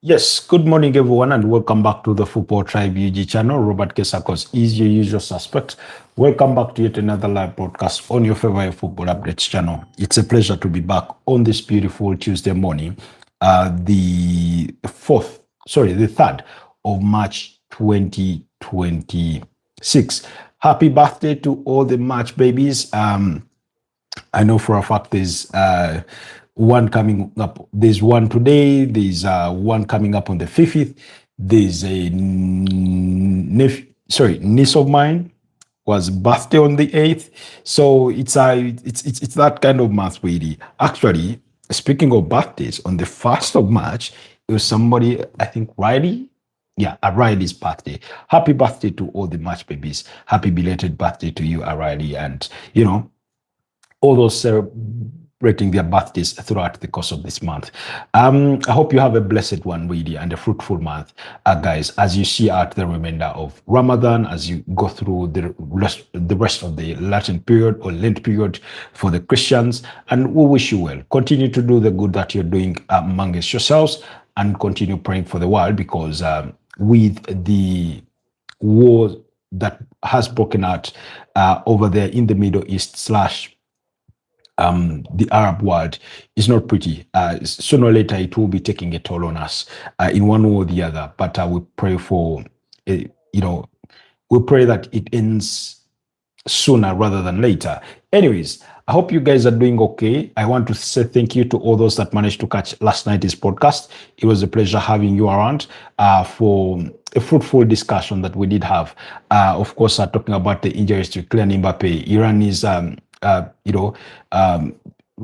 Yes, good morning, everyone, and welcome back to the Football Tribe UG channel. Robert Kesakos is your usual suspect. Welcome back to yet another live broadcast on your favorite football updates channel. It's a pleasure to be back on this beautiful Tuesday morning, the 3rd of March 2026. Happy birthday to all the March babies. I know for a fact there's one coming up. There's one today. There's one coming up on the 5th. There's a niece of mine was birthday on the 8th. So it's that kind of month really. Actually, speaking of birthdays, on the 1st of March, it was somebody, I think Riley. Yeah, Riley's birthday. Happy birthday to all the March babies. Happy belated birthday to you, Riley. And all those celebrating their birthdays throughout the course of this month. I hope you have a blessed one, really, and a fruitful month, guys, as you see out the remainder of Ramadan, as you go through the rest of the Latin period or Lent period for the Christians. And we wish you well. Continue to do the good that you're doing amongst yourselves and continue praying for the world because with the war that has broken out over there in the Middle East slash the Arab world is not pretty. Sooner or later, it will be taking a toll on us in one way or the other. But we pray for, we pray that it ends sooner rather than later. Anyways, I hope you guys are doing okay. I want to say thank you to all those that managed to catch last night's podcast. It was a pleasure having you around for a fruitful discussion that we did have. Of course, talking about the injuries to Kylian Mbappe. Iran is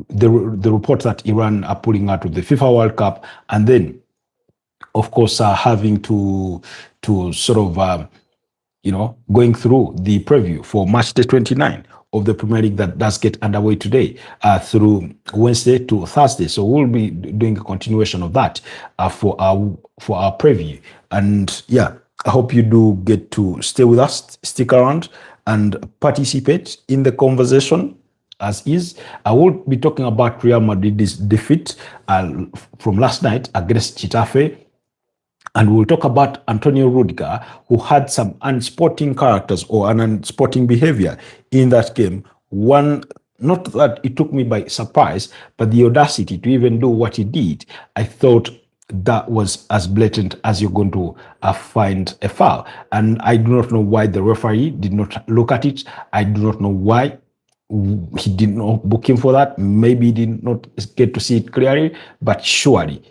the report that Iran are pulling out of the FIFA World Cup, and then, of course, having to sort of going through the preview for match day 29 of the Premier League that does get underway today through Wednesday to Thursday. So we'll be doing a continuation of that for our preview. And yeah, I hope you do get to stay with us, stick around, and participate in the conversation as is. I will be talking about Real Madrid's defeat from last night against Getafe. And we'll talk about Antonio Rudiger, who had some unsporting characters or an unsporting behavior in that game. One, not that it took me by surprise, but the audacity to even do what he did, I thought that was as blatant as you're going to find a foul. And I do not know why the referee did not look at it. I do not know why he did not book him for that. Maybe he did not get to see it clearly, but surely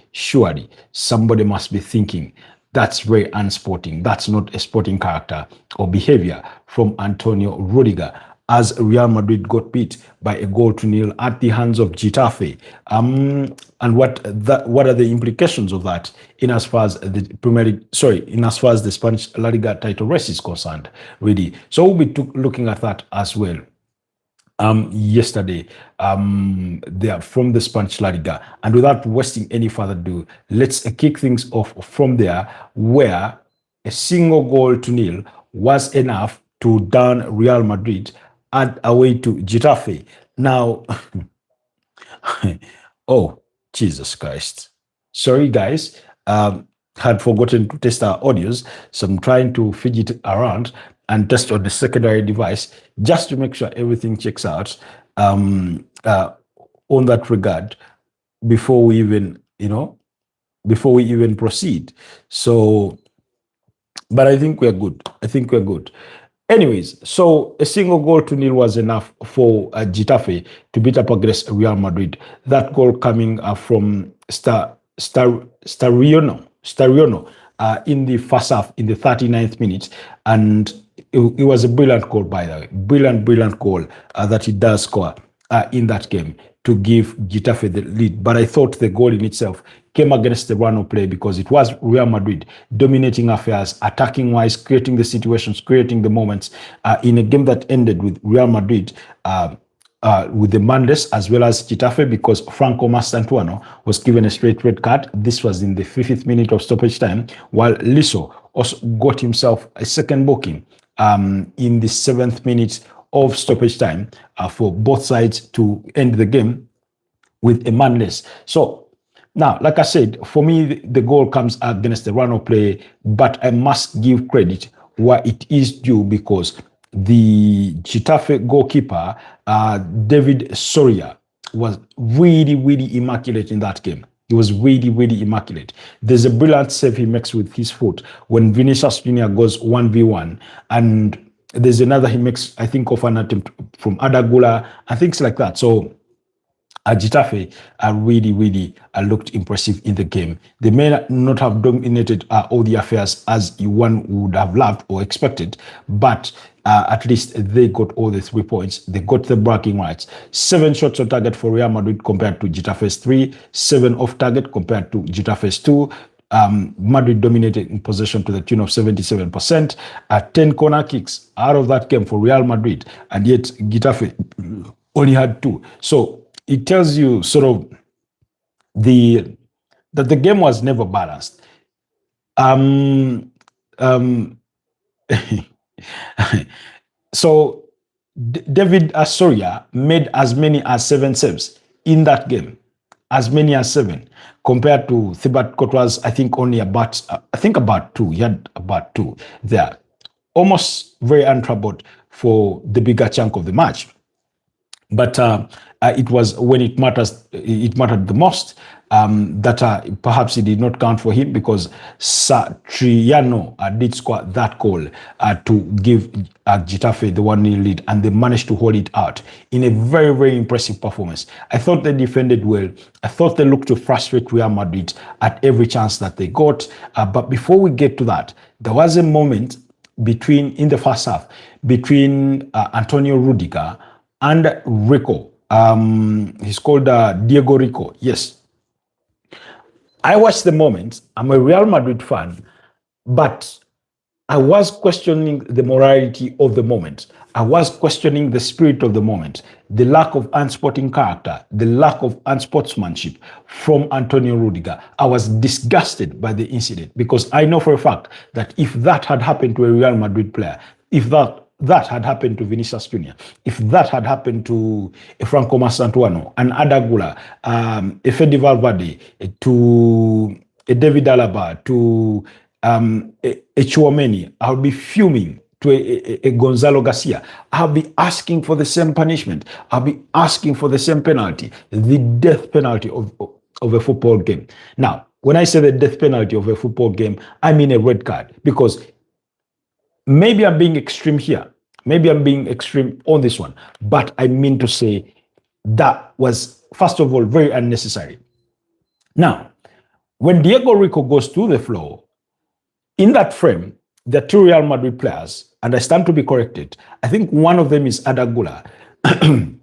somebody must be thinking that's very unsporting. That's not a sporting character or behavior from Antonio Rudiger, as Real Madrid got beat by 1-0 at the hands of Getafe. And what are the implications of that in as far as the in as far as the Spanish La Liga title race is concerned, really? So we'll be looking at that as well. Yesterday, they are from the Spanish La Liga. And without wasting any further ado, let's kick things off from there, where a single goal to nil was enough to down Real Madrid and away to Getafe. Now, oh, Jesus Christ. Sorry, guys. Had forgotten to test our audios, so I'm trying to fidget around and test on the secondary device just to make sure everything checks out on that regard before we even proceed. So, but I think we're good. Anyways, so a single goal to nil was enough for Getafe to beat up against Real Madrid. That goal coming from Stariono in the first half, in the 39th minute, and it was a brilliant goal, by the way. Brilliant goal that he does score in that game to give Getafe the lead. But I thought the goal in itself came against the run of play because it was Real Madrid dominating affairs, attacking wise, creating the situations, creating the moments in a game that ended with Real Madrid with the manless as well as Getafe, because Franco Mastantuano was given a straight red card. This was in the 50th minute of stoppage time, while Liso also got himself a second booking in the 7th minute of stoppage time for both sides to end the game with a man less. So Now, like I said, for me, the goal comes against the run of play, but I must give credit where it is due because the Getafe goalkeeper, David Soria, was really, really immaculate in that game. He was really, really immaculate. There's a brilliant save he makes with his foot when Vinicius Jr. goes 1v1. And there's another he makes, I think, of an attempt from Adagula and things like that. So Getafe really, really looked impressive in the game. They may not have dominated all the affairs as one would have loved or expected, but at least they got all the 3 points. They got the bragging rights. 7 shots on target for Real Madrid compared to Getafe's 3, 7 off target compared to Getafe's 2. Madrid dominated in possession to the tune of 77%. 10 corner kicks out of that game for Real Madrid, and yet Getafe only had 2. So it tells you sort of that the game was never balanced. So David Soria made as many as 7 saves in that game, as many as 7, compared to Thibaut Courtois, I think only about 2. He had about 2 there, almost very untroubled for the bigger chunk of the match. But it was when it mattered the most that perhaps it did not count for him because Satriano did score that goal to give Getafe the 1-0 lead, and they managed to hold it out in a very, very impressive performance. I thought they defended well. I thought they looked to frustrate Real Madrid at every chance that they got. But before we get to that, there was a moment in the first half between Antonio Rudiger and Rico. He's called Diego Rico. Yes. I watched the moment. I'm a Real Madrid fan, but I was questioning the morality of the moment. I was questioning the spirit of the moment, the lack of unsporting character, the lack of unsportsmanship from Antonio Rudiger. I was disgusted by the incident because I know for a fact that if that had happened to a Real Madrid player, if that had happened to Vinicius Jr., if that had happened to Franco Masantuano, an Adagula, a Fede Valverde, to a David Alaba, to a Chouameni, I would be fuming. To a Gonzalo Garcia, I'll be asking for the same punishment. I'll be asking for the same penalty, the death penalty of a football game. Now, when I say the death penalty of a football game, I mean a red card, because maybe I'm being extreme here. Maybe I'm being extreme on this one, but I mean to say that was, first of all, very unnecessary. Now, when Diego Rico goes to the floor, in that frame, the 2 Real Madrid players, and I stand to be corrected, I think one of them is Adagula, and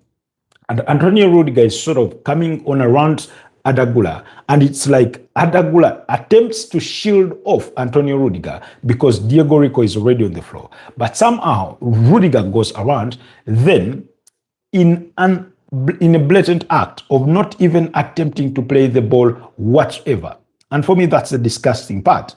Antonio Rudiger is sort of coming on around Adagula, and it's like Adagula attempts to shield off Antonio Rudiger because Diego Rico is already on the floor. But somehow Rudiger goes around, then in a blatant act of not even attempting to play the ball whatsoever. And for me, that's the disgusting part.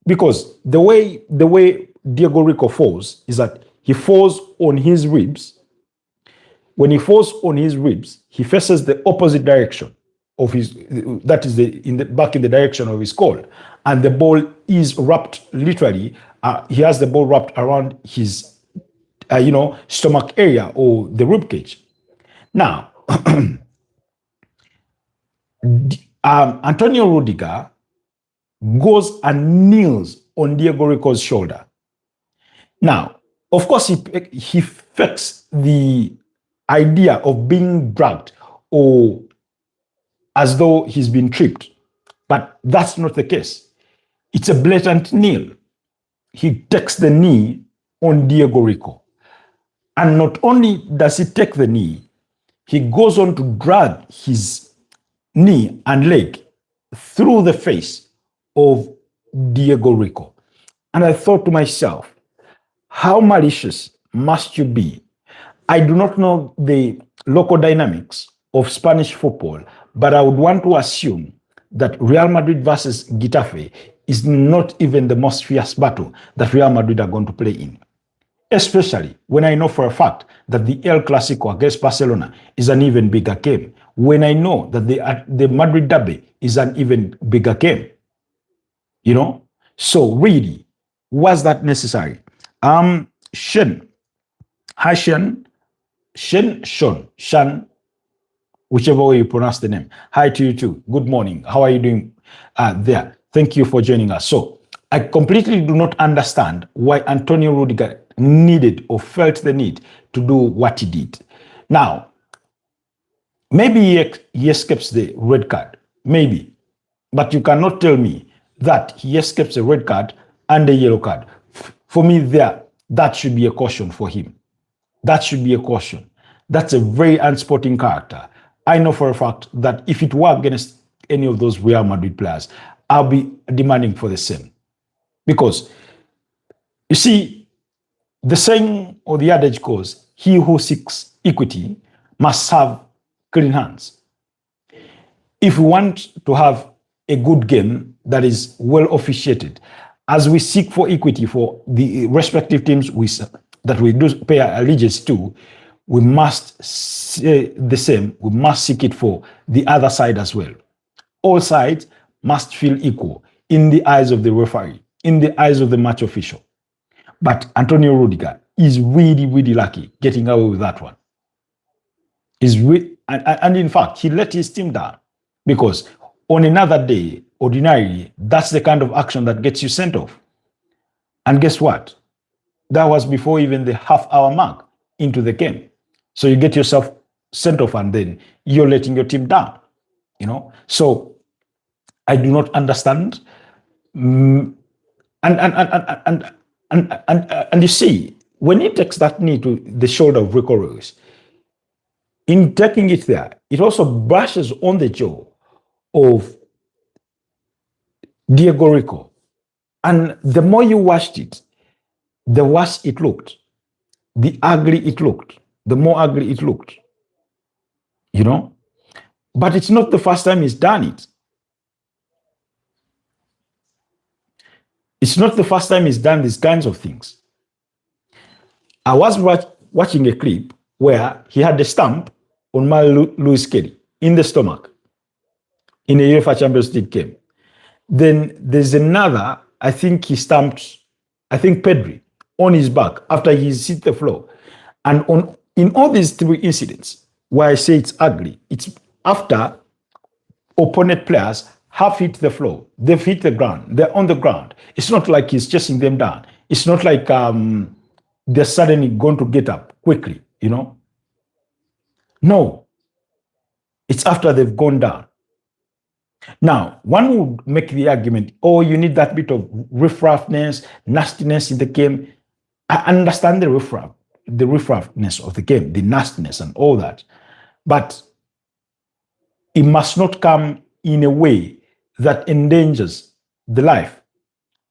Because the way Diego Rico falls is that he falls on his ribs. When he falls on his ribs, he faces the opposite direction of his, that is back in the direction of his goal. And the ball is wrapped, literally, he has the ball wrapped around his, stomach area or the rib cage. Now, Antonio Rudiger goes and kneels on Diego Rico's shoulder. Now, of course, he fakes the idea of being dragged or as though he's been tripped, but that's not the case. It's a blatant kneel. He takes the knee on Diego Rico, and not only does he take the knee, he goes on to drag his knee and leg through the face of Diego Rico. And I thought to myself, how malicious must you be? I do not know the local dynamics of Spanish football, but I would want to assume that Real Madrid versus Getafe is not even the most fierce battle that Real Madrid are going to play in. Especially when I know for a fact that the El Clasico against Barcelona is an even bigger game, when I know that the Madrid derby is an even bigger game? You know? So really, was that necessary? Shen. Hi, Shen. Shan, whichever way you pronounce the name. Hi to you too. Good morning. How are you doing there? Thank you for joining us. So I completely do not understand why Antonio Rudiger needed or felt the need to do what he did. Now, maybe he escapes the red card. Maybe. But you cannot tell me that he escapes a red card and a yellow card. For me, that should be a caution for him. That should be a caution. That's a very unsporting character. I know for a fact that if it were against any of those Real Madrid players, I'll be demanding for the same. Because, you see, the saying or the adage goes, he who seeks equity must have clean hands. If we want to have a good game that is well officiated, as we seek for equity for the respective teams that we do pay allegiance to, we must say the same. We must seek it for the other side as well. All sides must feel equal in the eyes of the referee, in the eyes of the match official. But Antonio Rudiger is really, really lucky getting away with that one. And in fact, he let his team down, because on another day, ordinarily, that's the kind of action that gets you sent off. And guess what? That was before even the half-hour mark into the game. So you get yourself sent off and then you're letting your team down, you know? So I do not understand. And you see, when he takes that knee to the shoulder of Rico Ruiz, in taking it there, it also brushes on the jaw of Diego Rico. And the more you watched it, the worse it looked. The ugly it looked. The more ugly it looked. You know? But it's not the first time he's done it. It's not the first time he's done these kinds of things. I was watching a clip where he had a stamp on Luis Kelly in the stomach in a UEFA Champions League game. Then there's another, I think he stamped, Pedri on his back after he's hit the floor. And in all these three incidents, where I say it's ugly, it's after opponent players have hit the floor. They've hit the ground. They're on the ground. It's not like he's chasing them down. It's not like they're suddenly going to get up quickly, you know? No. It's after they've gone down. Now, one would make the argument, oh, you need that bit of riffraffness, nastiness in the game. I understand the riffraffness of the game, the nastiness and all that. But it must not come in a way that endangers the life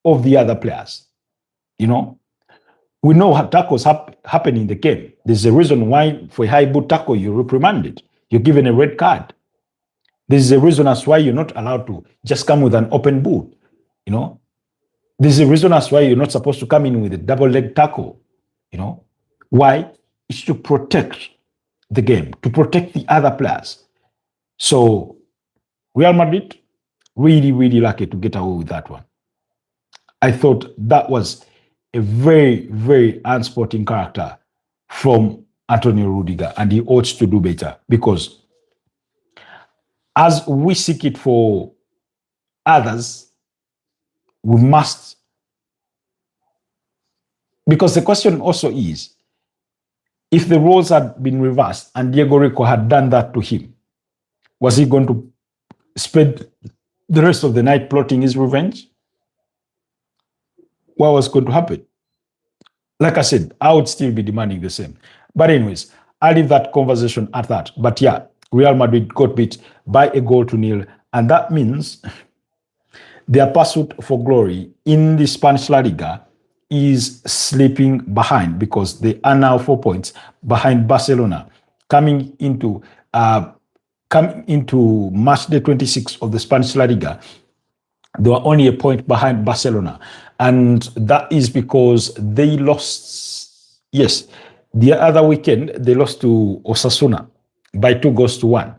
of the other players. You know, we know how tackles happen in the game. There's a reason why for a high boot tackle, you're reprimanded. You're given a red card. There's a reason as why you're not allowed to just come with an open boot. You know, there's a reason as why you're not supposed to come in with a double leg tackle. You know, why? It's to protect the game, to protect the other players. So Real Madrid, really, really lucky to get away with that one. I thought that was a very, very unsporting character from Antonio Rudiger, and he ought to do better, because as we seek it for others, we must. Because the question also is, if the roles had been reversed and Diego Rico had done that to him, was he going to spend the rest of the night plotting his revenge? What was going to happen? Like I said, I would still be demanding the same. But anyways, I'll leave that conversation at that. But yeah, Real Madrid got beat by 1-0, and that means their pursuit for glory in the Spanish La Liga is slipping behind, because they are now 4 points behind Barcelona, coming into March the 26th of the Spanish La Liga. They were only a point behind Barcelona, and that is because they lost. Yes, the other weekend they lost to Osasuna by 2-1.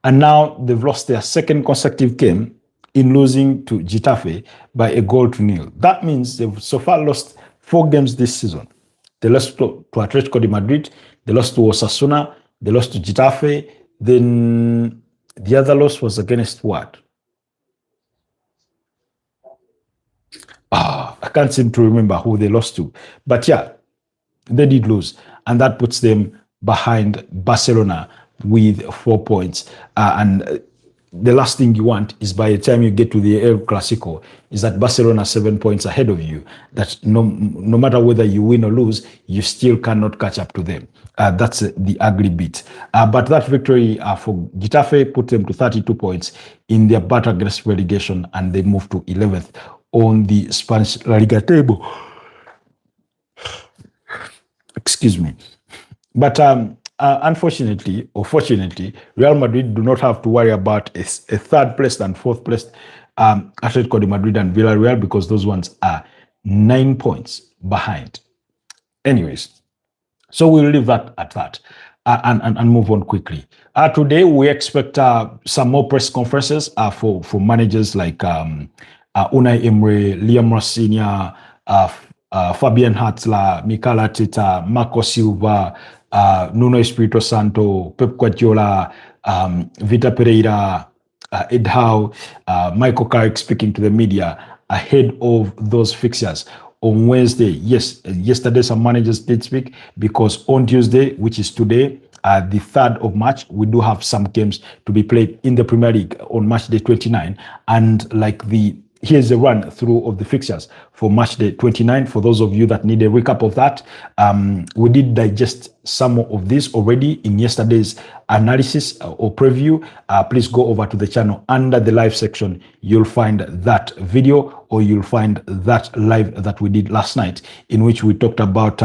And now they've lost their second consecutive game in losing to Getafe by a goal to nil. That means they've so far lost 4 games this season. They lost to Atletico de Madrid, they lost to Osasuna, they lost to Getafe, then the other loss was against what? I can't seem to remember who they lost to. But yeah, they did lose. And that puts them behind Barcelona with 4 points. And the last thing you want is by the time you get to the El Clasico, is that Barcelona 7 points ahead of you. That no matter whether you win or lose, you still cannot catch up to them. That's the ugly bit. But that victory for Getafe put them to 32 points in their battle against relegation, and they moved to 11th on the Spanish La Liga table. Excuse me. But unfortunately, or fortunately, Real Madrid do not have to worry about a third place and fourth place Atletico de Madrid and Villarreal, because those ones are 9 points behind. Anyways, so we'll leave that at that and move on quickly. Today, we expect some more press conferences for managers like Unai Emery, Liam Rossinia, Fabian Hatzler, Mikel Arteta, Marco Silva, Nuno Espirito Santo, Pep Guardiola, Vitor Pereira, Ed Howe, Michael Carrick speaking to the media ahead of those fixtures on Wednesday. Yes, yesterday some managers did speak, because on Tuesday, which is today, the 3rd of March, we do have some games to be played in the Premier League on March day 29. And here's a run through of the fixtures for March day 29. For those of you that need a recap of that, we did digest some of this already in yesterday's analysis or preview. Please go over to the channel under the live section. You'll find that video, or you'll find that live that we did last night, in which we talked about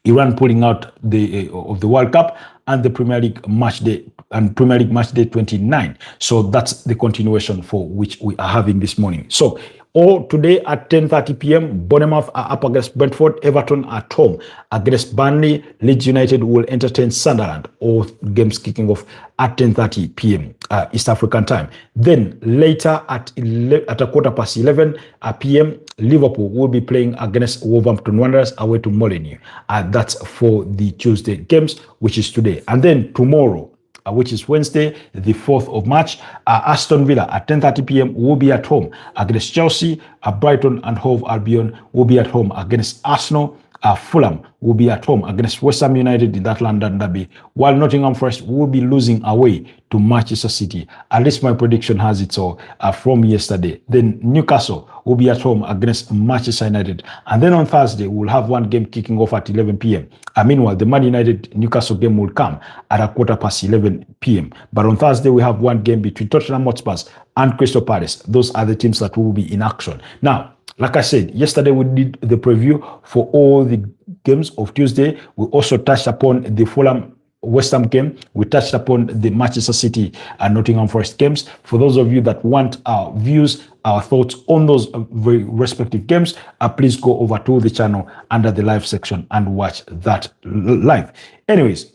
Iran pulling out of the World Cup and the Premier League match day 29. So that's the continuation for which we are having this morning. So today at 10:30 p.m., Bournemouth are up against Brentford, Everton at home against Burnley, Leeds United will entertain Sunderland. All games kicking off at 10:30 p.m. East African time. Then later at 11:15 p.m., Liverpool will be playing against Wolverhampton Wanderers away to Molineux. That's for the Tuesday games, which is today. And then tomorrow, which is Wednesday, the 4th of March, Aston Villa at 10:30 p.m. will be at home against Chelsea. Brighton and Hove Albion will be at home against Arsenal. Fulham will be at home against West Ham United in that London derby, while Nottingham Forest will be losing away to Manchester City. At least my prediction has it so from yesterday. Then Newcastle will be at home against Manchester United. And then on Thursday, we'll have one game kicking off at 11 p.m. Meanwhile, the Man United Newcastle game will come at 11:15 p.m. But on Thursday, we have one game between Tottenham Hotspur and Crystal Palace. Those are the teams that will be in action. Now, like I said, yesterday we did the preview for all the games of Tuesday. We also touched upon the Fulham West Ham game. We touched upon the Manchester City and Nottingham Forest games. For those of you that want our views, our thoughts on those very respective games, please go over to the channel under the live section and watch that live. Anyways,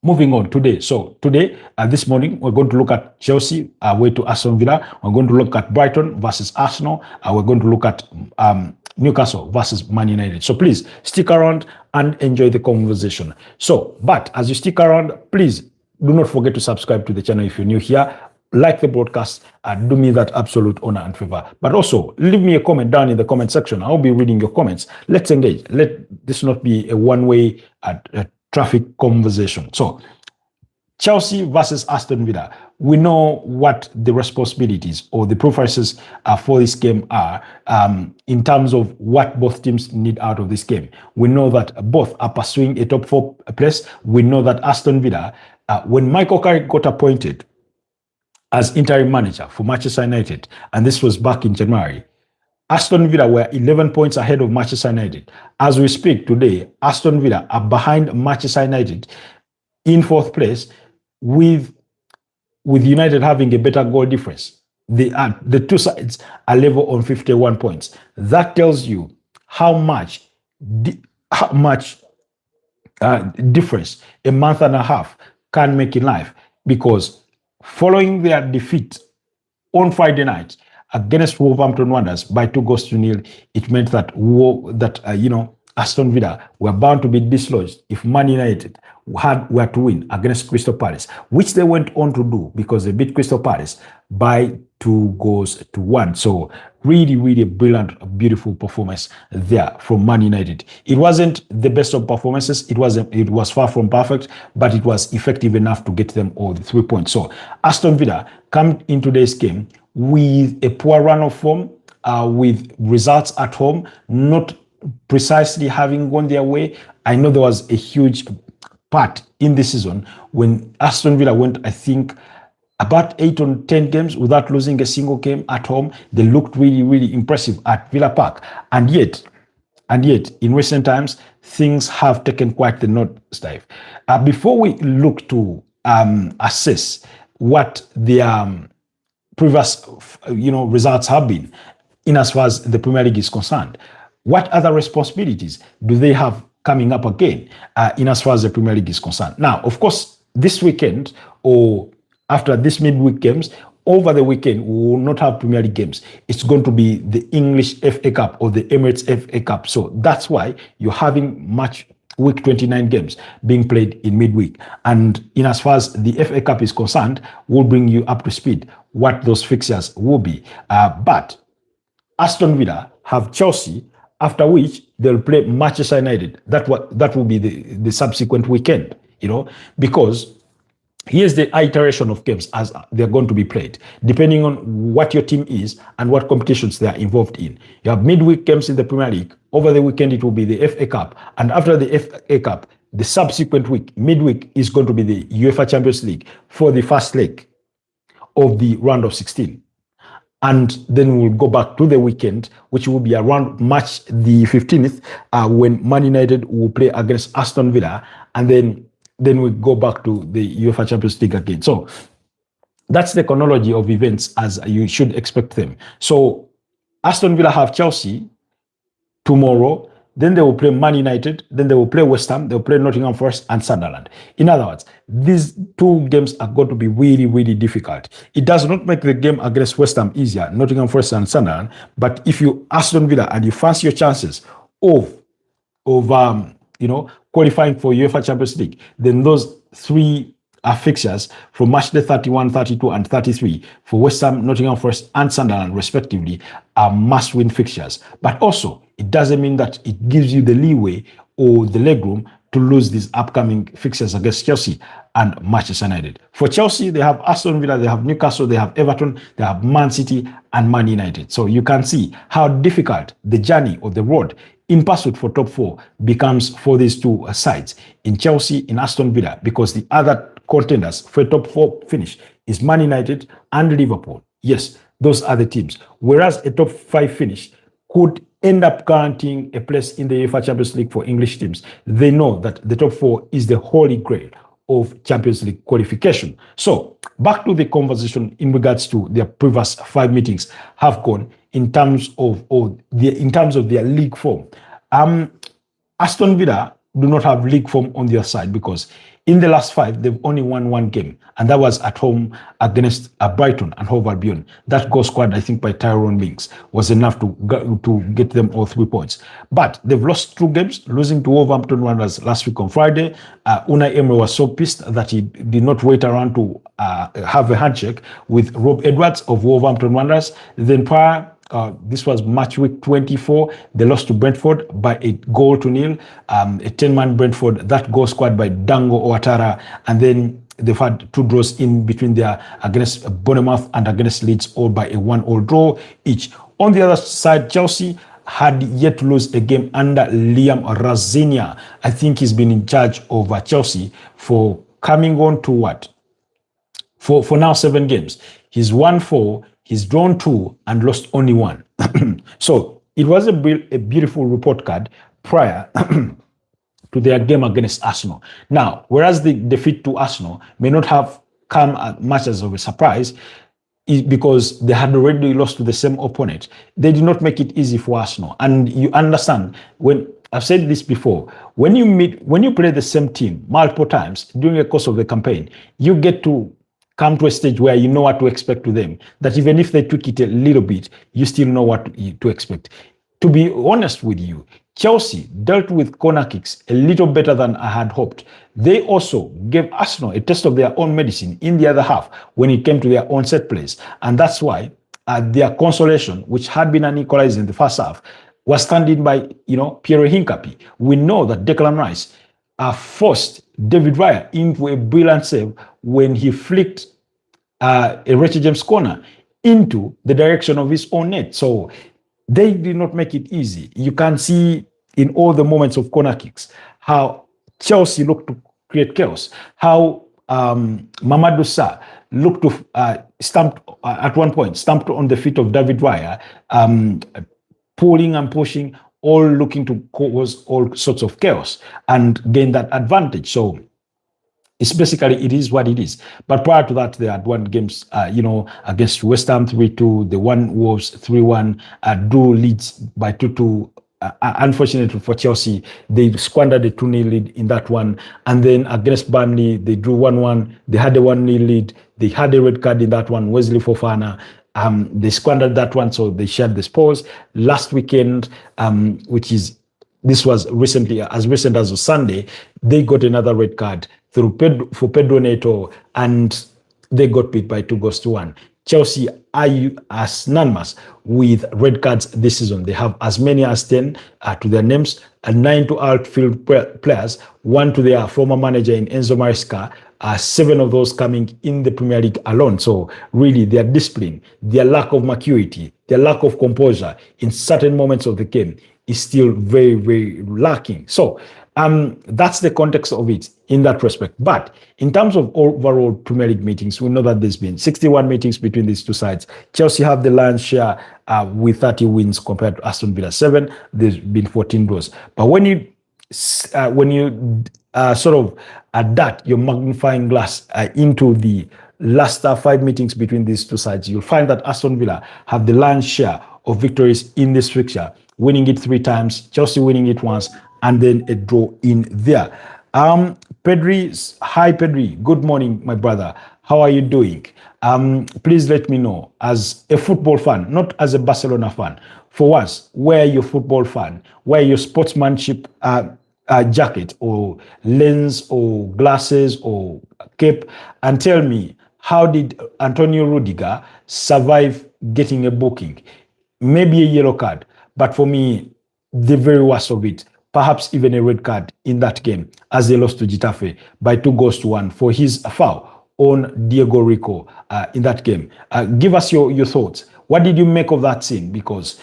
moving on today. So today, this morning, we're going to look at Chelsea away to Aston Villa. We're going to look at Brighton versus Arsenal. We're going to look at Newcastle versus Man United. So please stick around and enjoy the conversation. But as you stick around, please do not forget to subscribe to the channel if you're new here. Like the broadcast, do me that absolute honor and favor. But also, leave me a comment down in the comment section. I'll be reading your comments. Let's engage. Let this not be a one-way traffic conversation. So, Chelsea versus Aston Villa. We know what the responsibilities or the preferences for this game are in terms of what both teams need out of this game. We know that both are pursuing a top 4 place. We know that Aston Villa, when Michael Carrick got appointed as interim manager for Manchester United, and this was back in January, Aston Villa were 11 points ahead of Manchester United. As we speak today, Aston Villa are behind Manchester United in 4th place, with United having a better goal difference. The two sides are level on 51 points. That tells you how much difference a month and a half can make in life, because following their defeat on Friday night against Wolverhampton Wanderers by 2-0, it meant that Aston Villa were bound to be dislodged if Man United were to win against Crystal Palace, which they went on to do because they beat Crystal Palace by 2-1. So really, really brilliant, beautiful performance there from Man United. It wasn't the best of performances. It was far from perfect, but it was effective enough to get them all the 3 points. So Aston Villa come into this game with a poor run of form, with results at home not precisely having gone their way. I know there was a huge part in this season when Aston Villa went, I think, about 8 or 10 games without losing a single game at home. They looked really, really impressive at Villa Park. And yet, in recent times, things have taken quite the nosedive. Before we look to assess what their previous results have been in as far as the Premier League is concerned, what other responsibilities do they have coming up again in as far as the Premier League is concerned? Now, of course, this weekend or after this midweek games, over the weekend, we will not have Premier League games. It's going to be the English FA Cup or the Emirates FA Cup. So that's why you're having week 29 games being played in midweek. And in as far as the FA Cup is concerned, we'll bring you up to speed what those fixtures will be. But Aston Villa have Chelsea, after which they'll play Manchester United. That will be the subsequent weekend, because here's the iteration of games as they're going to be played, depending on what your team is and what competitions they are involved in. You have midweek games in the Premier League. Over the weekend, it will be the FA Cup. And after the FA Cup, the subsequent week, midweek, is going to be the UEFA Champions League for the first leg of the round of 16. And then we'll go back to the weekend, which will be around March the 15th, when Man United will play against Aston Villa. And then we go back to the UEFA Champions League again. So that's the chronology of events as you should expect them. So Aston Villa have Chelsea tomorrow, then they will play Man United, then they will play West Ham, they will play Nottingham Forest and Sunderland. In other words, these two games are going to be really, really difficult. It does not make the game against West Ham easier, Nottingham Forest and Sunderland, but if you Aston Villa and you fancy your chances of qualifying for UEFA Champions League, then those three fixtures from match day 31, 32, and 33 for West Ham, Nottingham Forest, and Sunderland, respectively, are must-win fixtures. But also, it doesn't mean that it gives you the leeway or the legroom to lose these upcoming fixtures against Chelsea and Manchester United. For Chelsea, they have Aston Villa, they have Newcastle, they have Everton, they have Man City, and Man United. So you can see how difficult the journey or the road in pursuit for top four becomes for these two sides, in Chelsea, in Aston Villa, because the other contenders for a top four finish is Man United and Liverpool. Yes, those are the teams. Whereas a top five finish could end up guaranteeing a place in the UEFA Champions League for English teams. They know that the top four is the holy grail of Champions League qualification. So back to the conversation in regards to their previous 5 meetings have gone in terms of their league form. Aston Villa do not have league form on their side because in the last 5, they've only won 1 game, and that was at home against Brighton and Hove Albion. That goal scored, I think, by Tyrone Mings was enough to get them all 3 points. But they've lost 2 games, losing to Wolverhampton Wanderers last week on Friday. Unai Emery was so pissed that he did not wait around to have a handshake with Rob Edwards of Wolverhampton Wanderers. Then prior, this was match week 24. They lost to Brentford by 1-0. A 10-man Brentford, that goal scored by Dango Ouattara. And then they've had 2 draws in between there against Bournemouth and against Leeds, all by a 1-1 draw each. On the other side, Chelsea had yet to lose a game under Liam Razinia. I think he's been in charge of Chelsea for coming on to what? For now 7 games. He's won 4. He's drawn 2 and lost only 1. So it was a beautiful report card prior to their game against Arsenal. Now, whereas the defeat to Arsenal may not have come as much as of a surprise, because they had already lost to the same opponent, they did not make it easy for Arsenal. And you understand, when I've said this before, when you play the same team multiple times during the course of the campaign, you get to come to a stage where you know what to expect to them, that even if they tweak it a little bit, you still know what to expect. To be honest with you, Chelsea dealt with corner kicks a little better than I had hoped. They also gave Arsenal a test of their own medicine in the other half when it came to their own set plays. And that's why their consolation, which had been an equalizer in the first half, was standing by, Pierre Hincapié. We know that Declan Rice forced David Raya into a brilliant save when he flicked a Richard James corner into the direction of his own net. So they did not make it easy. You can see in all the moments of corner kicks how Chelsea looked to create chaos, how Mamadou Sarr looked to stamped at one point, stamped on the feet of David Raya, pulling and pushing, all looking to cause all sorts of chaos and gain that advantage. So it's basically, it is what it is. But prior to that, they had won games, against West Ham 3-2, they won Wolves 3-1, drew Leeds by 2-2. Unfortunately for Chelsea, they squandered a 2-0 lead in that one. And then against Burnley, they drew 1-1. They had a 1-0 lead. They had a red card in that one, Wesley Fofana. They squandered that one, so they shared the spoils. Last weekend, this was recently, as recent as Sunday, they got another red card for Pedro Neto, and they got beat by 2-1. Chelsea are as unanimous with red cards this season. They have as many as 10 to their names, 9 to outfield players, 1 to their former manager in Enzo Maresca, 7 of those coming in the Premier League alone. So really, their discipline, their lack of maturity, their lack of composure in certain moments of the game is still very, very lacking. So that's the context of it in that respect. But in terms of overall Premier League meetings, we know that there's been 61 meetings between these two sides. Chelsea have the lion's share with 30 wins compared to Aston Villa 7. There's been 14 draws. But when you sort of adapt your magnifying glass into the last 5 meetings between these two sides, you'll find that Aston Villa have the lion's share of victories in this fixture, winning it 3 times, Chelsea winning it once, and then a draw in there. Pedri, hi Pedri, good morning, my brother. How are you doing? Please let me know, as a football fan, not as a Barcelona fan, for once, wear your football fan, wear your sportsmanship jacket or lens or glasses or cape, and tell me, how did Antonio Rudiger survive getting a booking? Maybe a yellow card, but for me, the very worst of it, perhaps even a red card in that game as they lost to Getafe by 2-1 for his foul on Diego Rico in that game. Give us your thoughts. What did you make of that scene? Because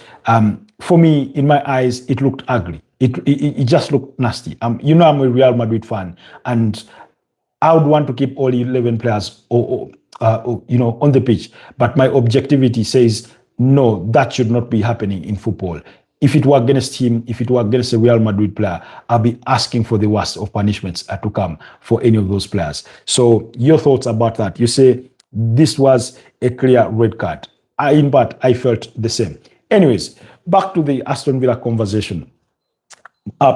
for me, in my eyes, it looked ugly. It just looked nasty. I'm a Real Madrid fan, and I would want to keep all 11 players on the pitch. But my objectivity says, no, that should not be happening in football. If it were against him, if it were against a Real Madrid player, I'll be asking for the worst of punishments to come for any of those players. So your thoughts about that? You say this was a clear red card. In part, I felt the same. Anyways, back to the Aston Villa conversation,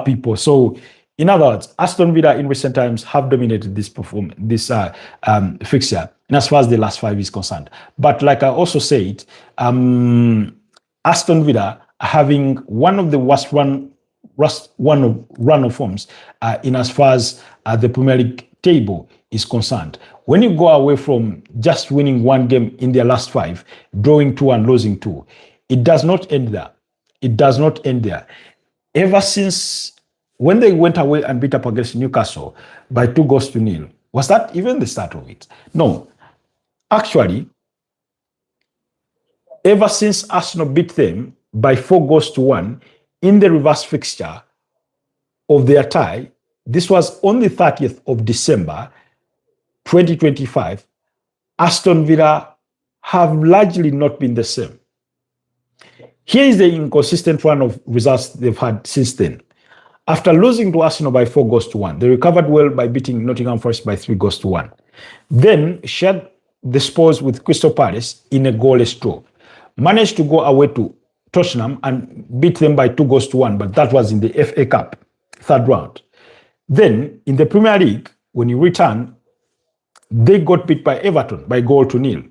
people. So in other words, Aston Villa in recent times have dominated this fixture, and as far as the last 5 is concerned. But like I also said, Aston Villa having one of the worst run of forms in as far as the Premier League table is concerned. When you go away from just winning 1 game in their last 5, drawing 2 and losing 2, it does not end there. It does not end there. Ever since when they went away and beat up against Newcastle by 2-0, was that even the start of it? No. Actually, ever since Arsenal beat them by 4-1 in the reverse fixture of their tie, this was on the 30th of December, 2025, Aston Villa have largely not been the same. Here is the inconsistent run of results they've had since then. After losing to Arsenal by 4-1, they recovered well by beating Nottingham Forest by 3-1. Then shared the spoils with Crystal Palace in a goalless draw. Managed to go away to Tottenham and beat them by 2-1, but that was in the FA Cup, 3rd round. Then in the Premier League, when you return, They got beat by Everton by 1-0.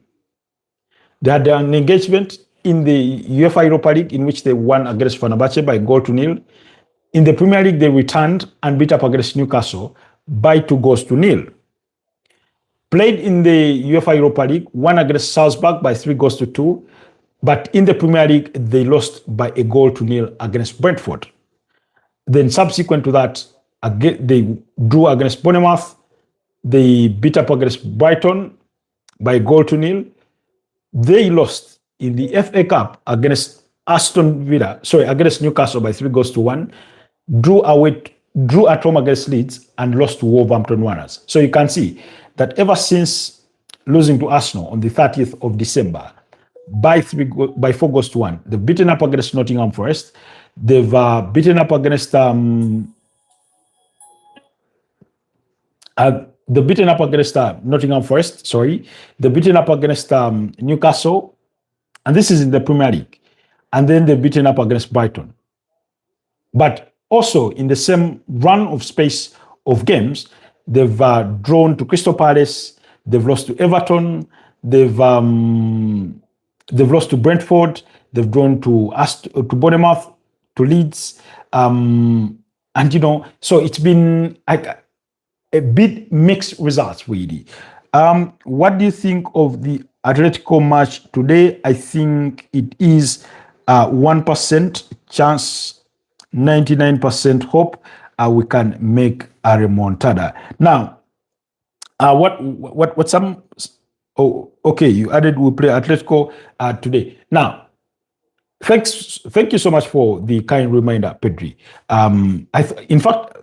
They had an engagement in the UEFA Europa League in which they won against Fenerbahce by 1-0. In the Premier League, they returned and beat up against Newcastle by 2-0. Played in the UEFA Europa League, won against Salzburg by 3-2. But in the Premier League, they lost by 1-0 against Brentford. Then subsequent to that, they drew against Bournemouth. They beat up against Brighton by 1-0. They lost in the FA Cup against against Newcastle by 3-1. Drew at home against Leeds and lost to Wolverhampton Wanderers. So you can see that ever since losing to Arsenal on the 30th of December by 4-1, they've beaten up against Nottingham Forest. They've beaten up against Nottingham Forest. Sorry, they've beaten up against Newcastle, and this is in the Premier League. And then they've beaten up against Brighton. But also in the same run of space of games, they've drawn to Crystal Palace. They've lost to Everton. They've lost to Brentford. They've drawn to Bournemouth, to Leeds, and so it's been like a bit mixed results, really. What do you think of the Atletico match today? I think it is 1% chance, 99% hope we can make a remontada. Now, what some? Oh, okay. You added we play Atletico today. Now, thank you so much for the kind reminder, Pedri. In fact,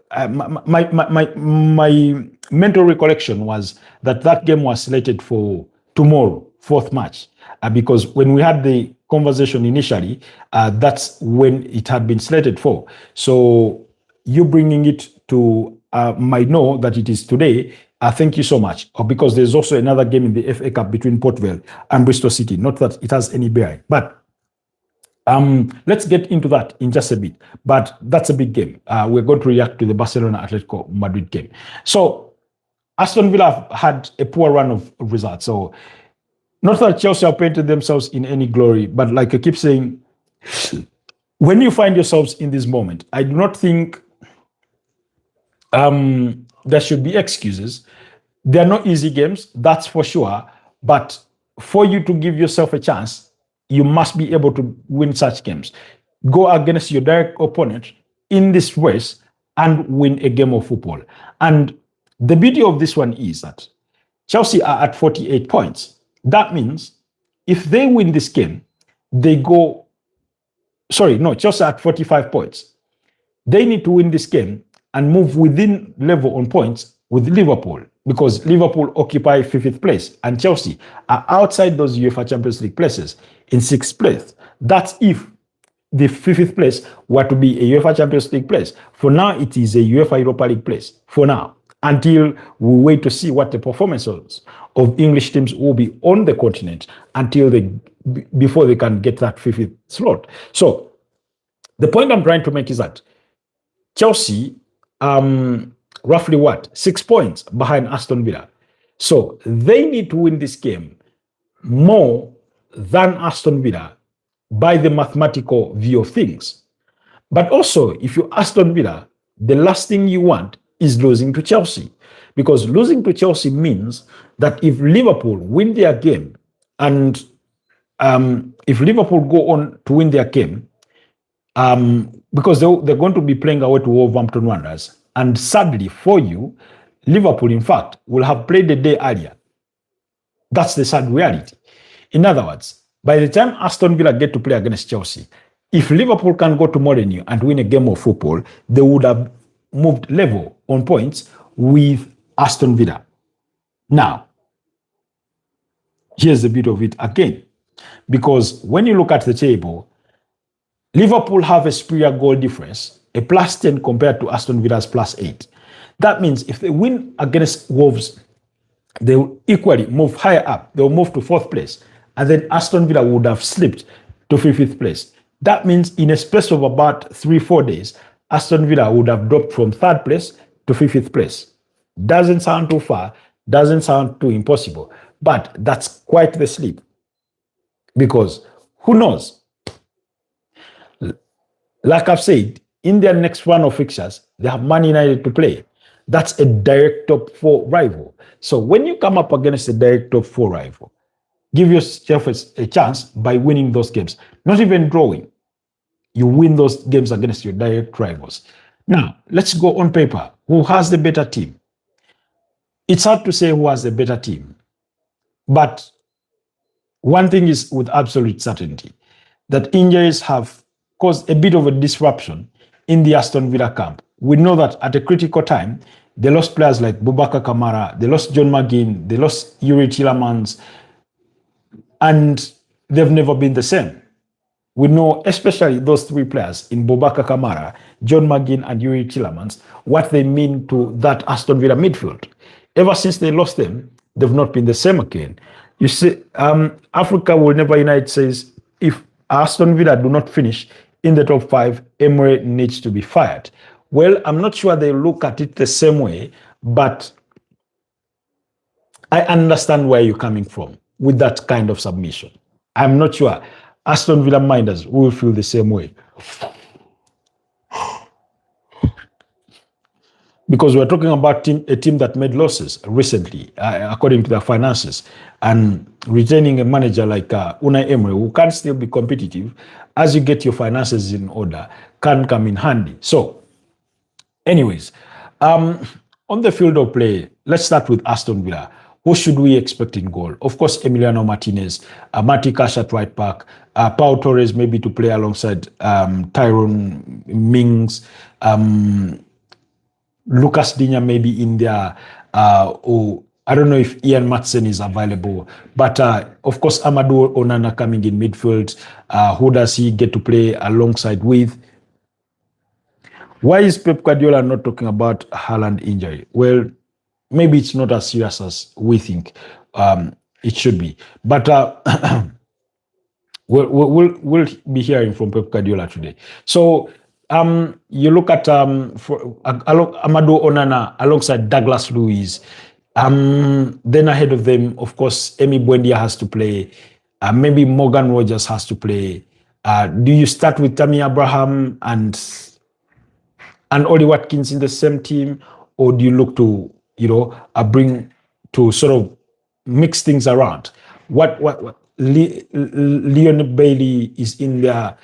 my mental recollection was that game was slated for tomorrow, 4th March, because when we had the conversation initially, that's when it had been slated for. So you bringing it to my know that it is today. Thank you so much. Because there's also another game in the FA Cup between Port Vale and Bristol City. Not that it has any bearing, but let's get into that in just a bit. But that's a big game. We're going to react to the Barcelona Atletico Madrid game. So Aston Villa had a poor run of results. So not that Chelsea have painted themselves in any glory, but like I keep saying, when you find yourselves in this moment, I do not think there should be excuses. They're not easy games, that's for sure. But for you to give yourself a chance, you must be able to win such games. Go against your direct opponent in this race and win a game of football. And the beauty of this one is that Chelsea are at 48 points. That means if they win this game, Chelsea are at 45 points. They need to win this game and move within level on points with Liverpool, because Liverpool occupy 5th place and Chelsea are outside those UEFA Champions League places in 6th place. That's if the 5th place were to be a UEFA Champions League place. For now, it is a UEFA Europa League place, for now, until we wait to see what the performances of English teams will be on the continent before they can get that 5th slot. So the point I'm trying to make is that Chelsea, roughly 6 points behind Aston Villa. So they need to win this game more than Aston Villa by the mathematical view of things. But also, if you're Aston Villa, the last thing you want is losing to Chelsea, because losing to Chelsea means that if Liverpool win their game and if Liverpool go on to win their game, because they're going to be playing away to Wolverhampton Wanderers, and sadly for you, Liverpool, in fact, will have played the day earlier. That's the sad reality. In other words, by the time Aston Villa get to play against Chelsea, if Liverpool can go to Molineux and win a game of football, they would have moved level on points with Aston Villa. Now, here's the bit of it again, because when you look at the table, Liverpool have a superior goal difference, a +10 compared to Aston Villa's +8. That means if they win against Wolves, they will equally move higher up. They'll move to 4th place. And then Aston Villa would have slipped to 5th place. That means in a space of about 3-4 days, Aston Villa would have dropped from 3rd place to 5th place. Doesn't sound too far. Doesn't sound too impossible, but that's quite the sleep. Because who knows? Like I've said, in their next run of fixtures, they have Man United to play. That's a direct top four rival. So when you come up against a direct top four rival, give yourself a chance by winning those games, not even drawing. You win those games against your direct rivals. Now, let's go on paper. Who has the better team? It's hard to say who has the better team. But one thing is with absolute certainty, that injuries have caused a bit of a disruption in the Aston Villa camp. We know that at a critical time, they lost players like Boubacar Kamara, they lost John McGinn, they lost Yuri Tillemans, and they've never been the same. We know, especially those three players in Boubacar Kamara, John McGinn, and Yuri Tillemans, what they mean to that Aston Villa midfield. Ever since they lost them, they've not been the same again. You see, Africa will never unite says if Aston Villa do not finish in the top five, Emery needs to be fired. Well, I'm not sure they look at it the same way, but I understand where you're coming from with that kind of submission. I'm not sure Aston Villa minders will feel the same way. Because we're talking about a team that made losses recently, according to their finances, and retaining a manager like Unai Emery, who can still be competitive as you get your finances in order, can come in handy. So, anyways, on the field of play, let's start with Aston Villa. Who should we expect in goal? Of course, Emiliano Martinez, Mati Cash at right back, Pau Torres maybe to play alongside Tyrone Mings, Lucas Digne maybe in there, or I don't know if Ian Matson is available, but of course Amadou Onana coming in midfield. Who does he get to play alongside with? Why is Pep Guardiola not talking about Haaland injury? Well, maybe it's not as serious as we think it should be, but we'll be hearing from Pep Guardiola today. So. You look at Amadou Onana alongside Douglas Luiz. Then ahead of them, of course, Emi Buendia has to play. Maybe Morgan Rogers has to play. Do you start with Tammy Abraham and Ollie Watkins in the same team, or do you look to bring to sort of mix things around? What Leon Bailey is in there.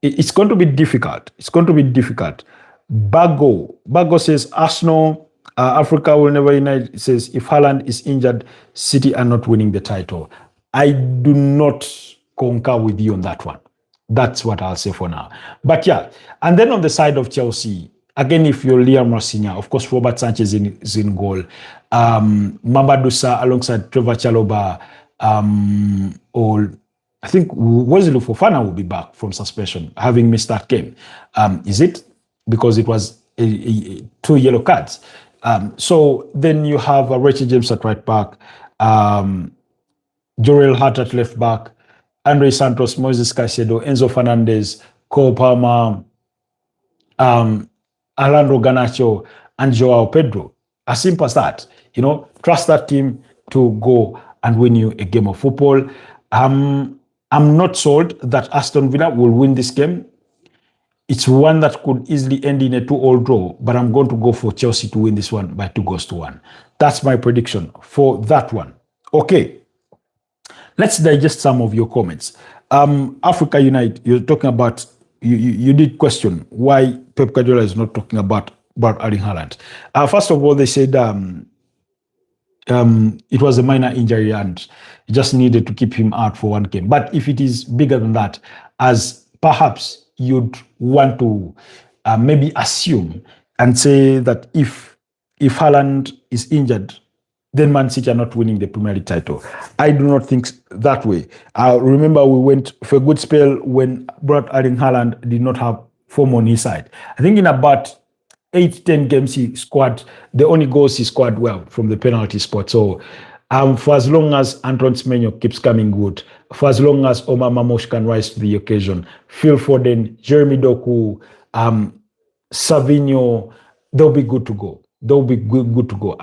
It's going to be difficult. It's going to be difficult. Bago says Arsenal, Africa will never unite. It says if Haaland is injured, City are not winning the title. I do not concur with you on that one. That's what I'll say for now. But yeah, and then on the side of Chelsea, again, if you're Liam Rossignol, of course, Robert Sanchez is in goal. Mamadou Sarr alongside Trevor Chalobah, or I think Wesley Fofana will be back from suspension, having missed that game. Is it? Because it was 2 yellow cards. So then you have Richie James at right back, Jorel Hart at left back, Andre Santos, Moises Caicedo, Enzo Fernandez, Cole Palmer, Alejandro Garnacho, and Joao Pedro. As simple as that. Trust that team to go and win you a game of football. I'm not sold that Aston Villa will win this game. It's one that could easily end in a 2-2 draw, but I'm going to go for Chelsea to win this one by 2-1. That's my prediction for that one. Okay, let's digest some of your comments. Africa Unite, you're talking about, you did question why Pep Guardiola is not talking about Erling Haaland. First of all, they said it was a minor injury and just needed to keep him out for one game. But if it is bigger than that, as perhaps you'd want to maybe assume and say that if Haaland is injured, then Man City are not winning the Premier League title. I do not think that way. I remember we went for a good spell when Erling Haaland did not have form on his side. I think in about 8-10 games he scored, the only goals he scored from the penalty spot. So for as long as Antoine Semenyo keeps coming good, for as long as Omar Mamosh can rise to the occasion, Phil Foden, Jeremy Doku, Savinho, they'll be good to go. They'll be good to go.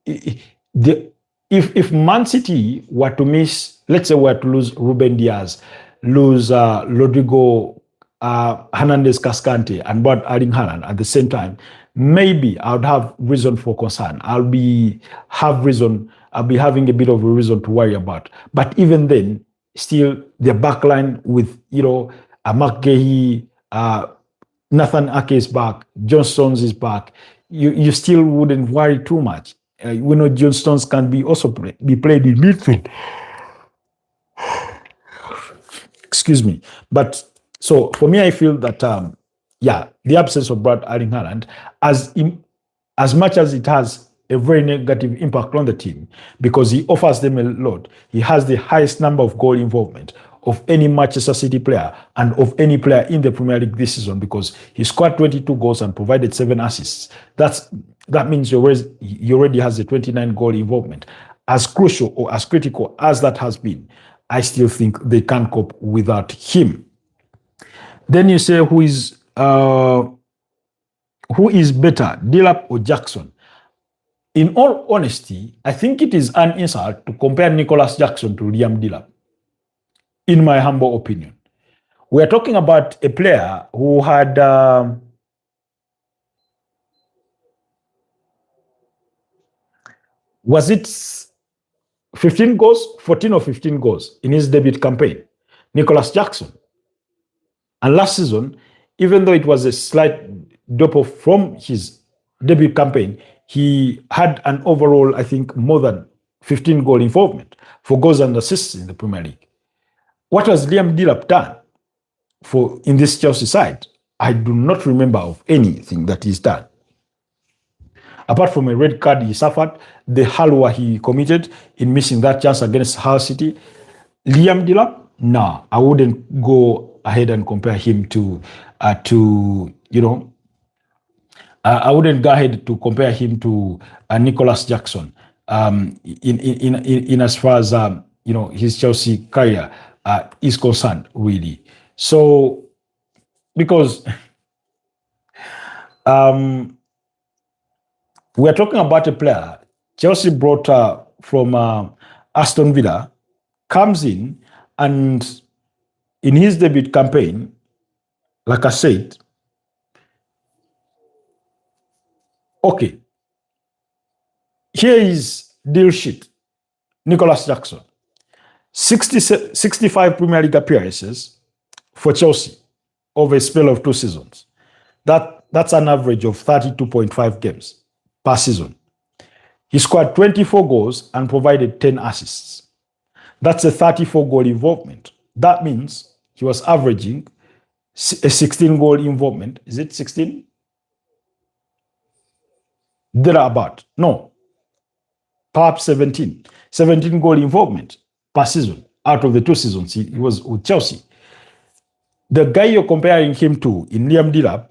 the if Man City were to miss, let's say, were to lose Ruben Diaz, lose Rodrigo Hernandez Cascante, and brought Erling Haaland at the same time, maybe I would have reason for concern. I'll be having a bit of a reason to worry about. But even then, still the backline with Mark Gehi, Nathan Ake is back, John Stones is back. You still wouldn't worry too much. We know John Stones can be played in midfield. Excuse me. But so for me, I feel that the absence of Brad Erling Haaland, as much as it has a very negative impact on the team, because he offers them a lot. He has the highest number of goal involvement of any Manchester City player and of any player in the Premier League this season, because he scored 22 goals and provided 7 assists. That means he already has a 29 goal involvement. As crucial or as critical as that has been, I still think they can cope without him. Then you say who is better, Delap or Jackson? In all honesty, I think it is an insult to compare Nicholas Jackson to Liam Delap, in my humble opinion. We are talking about a player who had was it 15 goals, 14 or 15 goals in his debut campaign, Nicholas Jackson. And last season, even though it was a slight drop off from his debut campaign, he had an overall, I think, more than 15 goal involvement for goals and assists in the Premier League. What has Liam Delap done in this Chelsea side? I do not remember of anything that he's done. Apart from a red card he suffered, the halwa he committed in missing that chance against Hull City. Liam Delap, no, I wouldn't go ahead and compare him I wouldn't go ahead to compare him to Nicholas Jackson in as far as his Chelsea career is concerned, really. So because we're talking about a player Chelsea brought from Aston Villa, comes in, and in his debut campaign, like I said, okay, here is deal sheet. Nicholas Jackson, 65 Premier League appearances for Chelsea over a spell of 2 seasons. That's an average of 32.5 games per season. He scored 24 goals and provided 10 assists. That's a 34 goal involvement. That means he was averaging a 16 goal involvement. Is it 16? Thereabout. No. Perhaps 17. 17 goal involvement per season out of the 2 seasons he was with Chelsea. The guy you're comparing him to in Liam Delap,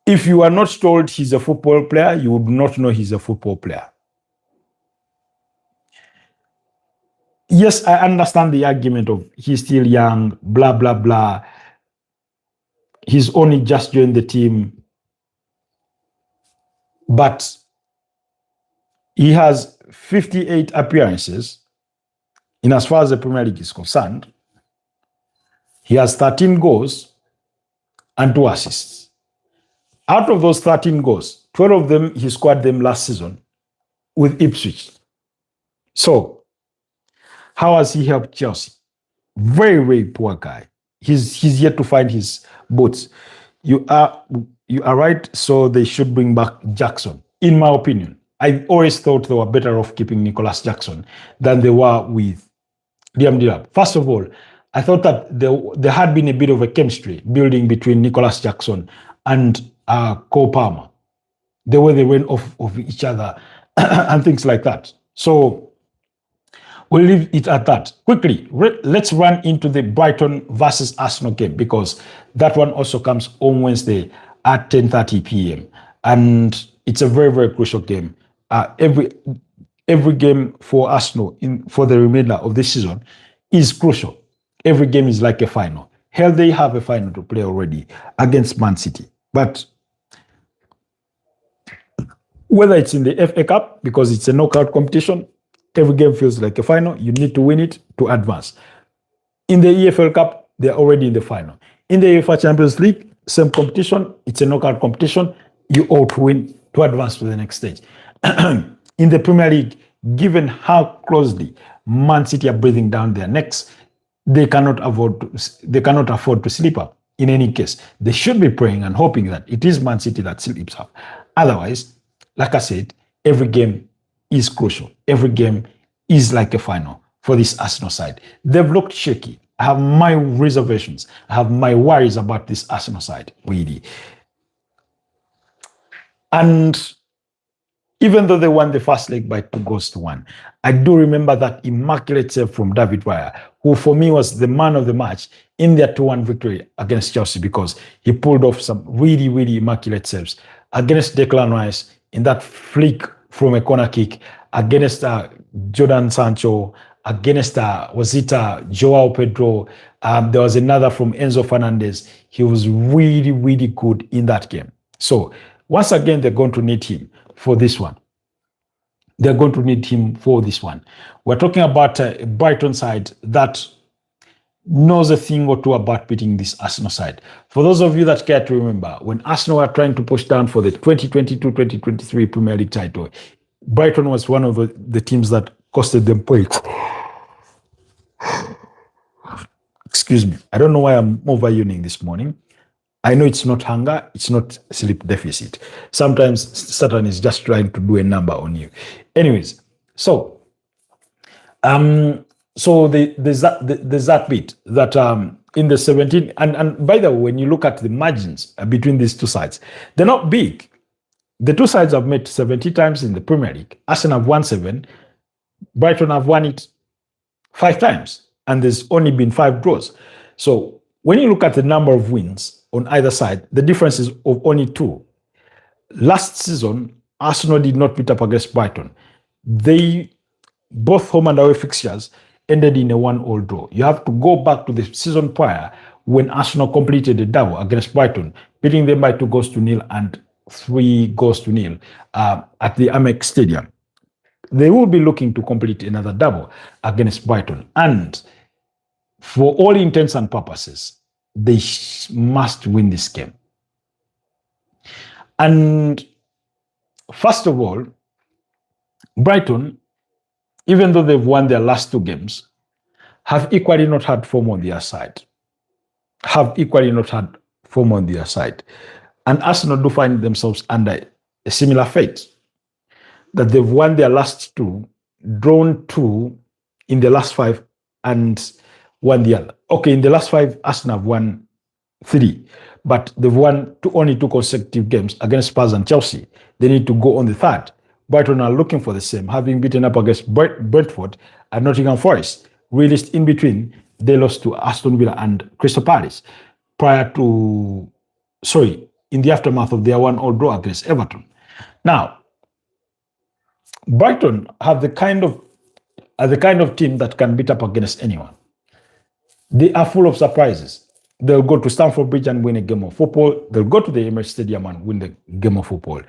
if you are not told he's a football player, you would not know he's a football player. Yes, I understand the argument of he's still young, blah, blah, blah. He's only just joined the team. But he has 58 appearances in as far as the Premier League is concerned. He has 13 goals and 2 assists. Out of those 13 goals, 12 of them, he scored them last season with Ipswich. So, how has he helped Chelsea? Very, very poor guy. He's yet to find his boots. You are right, so they should bring back Jackson, in my opinion. I always thought they were better off keeping Nicholas Jackson than they were with Liam Delap. First of all, I thought that there had been a bit of a chemistry building between Nicholas Jackson and Cole Palmer, the way they went off of each other and things like that. So we'll leave it at that. Quickly, let's run into the Brighton versus Arsenal game, because that one also comes on Wednesday at 10:30 p.m. And it's a very, very crucial game. Every game for Arsenal for the remainder of this season is crucial. Every game is like a final. Hell, they have a final to play already against Man City. But Whether it's in the FA Cup, because it's a knockout competition, every game feels like a final. You need to win it to advance. In the EFL Cup, they're already in the final. In the UEFA Champions League, same competition. It's a knockout competition. You ought to win to advance to the next stage. In the Premier League, given how closely Man City are breathing down their necks, they cannot afford to sleep up. In any case, they should be praying and hoping that it is Man City that sleeps up. Otherwise, like I said, every game is crucial. Every game is like a final for this Arsenal side. They've looked shaky. I have my reservations. I have my worries about this Arsenal side, really. And even though they won the first leg by 2-1, I do remember that immaculate save from David Raya, who for me was the man of the match in their 2-1 victory against Chelsea, because he pulled off some really, really immaculate saves against Declan Rice in that flick from a corner kick, against Jordan Sancho, against Joao Pedro. There was another from Enzo Fernandez. He was really, really good in that game. So once again, they're going to need him for this one. They're going to need him for this one. We're talking about a Brighton side that knows a thing or two about beating this Arsenal side. For those of you that care to remember, when Arsenal were trying to push down for the 2022-2023 Premier League title, Brighton was one of the teams that costed them points. Excuse me. I don't know why I'm over-yawning this morning. I know it's not hunger, it's not sleep deficit. Sometimes Satan is just trying to do a number on you. Anyways, so there's that bit that in the 17, and by the way, when you look at the margins between these two sides, they're not big. The two sides have met 70 times in the Premier League. Arsenal have won 7, Brighton have won it 5 times, and there's only been 5 draws. So when you look at the number of wins on either side, the difference is of only 2. Last season, Arsenal did not meet up against Brighton. Both home and away fixtures ended in a 1-1 draw. You have to go back to the season prior when Arsenal completed a double against Brighton, beating them by 2-0 and 3-0 at the Amex Stadium. They will be looking to complete another double against Brighton. And for all intents and purposes, they must win this game. And first of all, Brighton, even though they've won their last 2 games, have equally not had form on their side. And Arsenal do find themselves under a similar fate, that they've won their last 2, drawn 2 in the last 5, and won the other. Okay, in the last 5, Arsenal have won 3, but they've won only 2 consecutive games against Spurs and Chelsea. They need to go on the 3rd. Brighton are looking for the same, having beaten up against Brentford and Nottingham Forest. Released in between, they lost to Aston Villa and Crystal Palace in the aftermath of their 1-1 draw against Everton. Now, Brighton have the kind of team that can beat up against anyone. They are full of surprises. They'll go to Stamford Bridge and win a game of football. They'll go to the Emirates Stadium and win the game of football.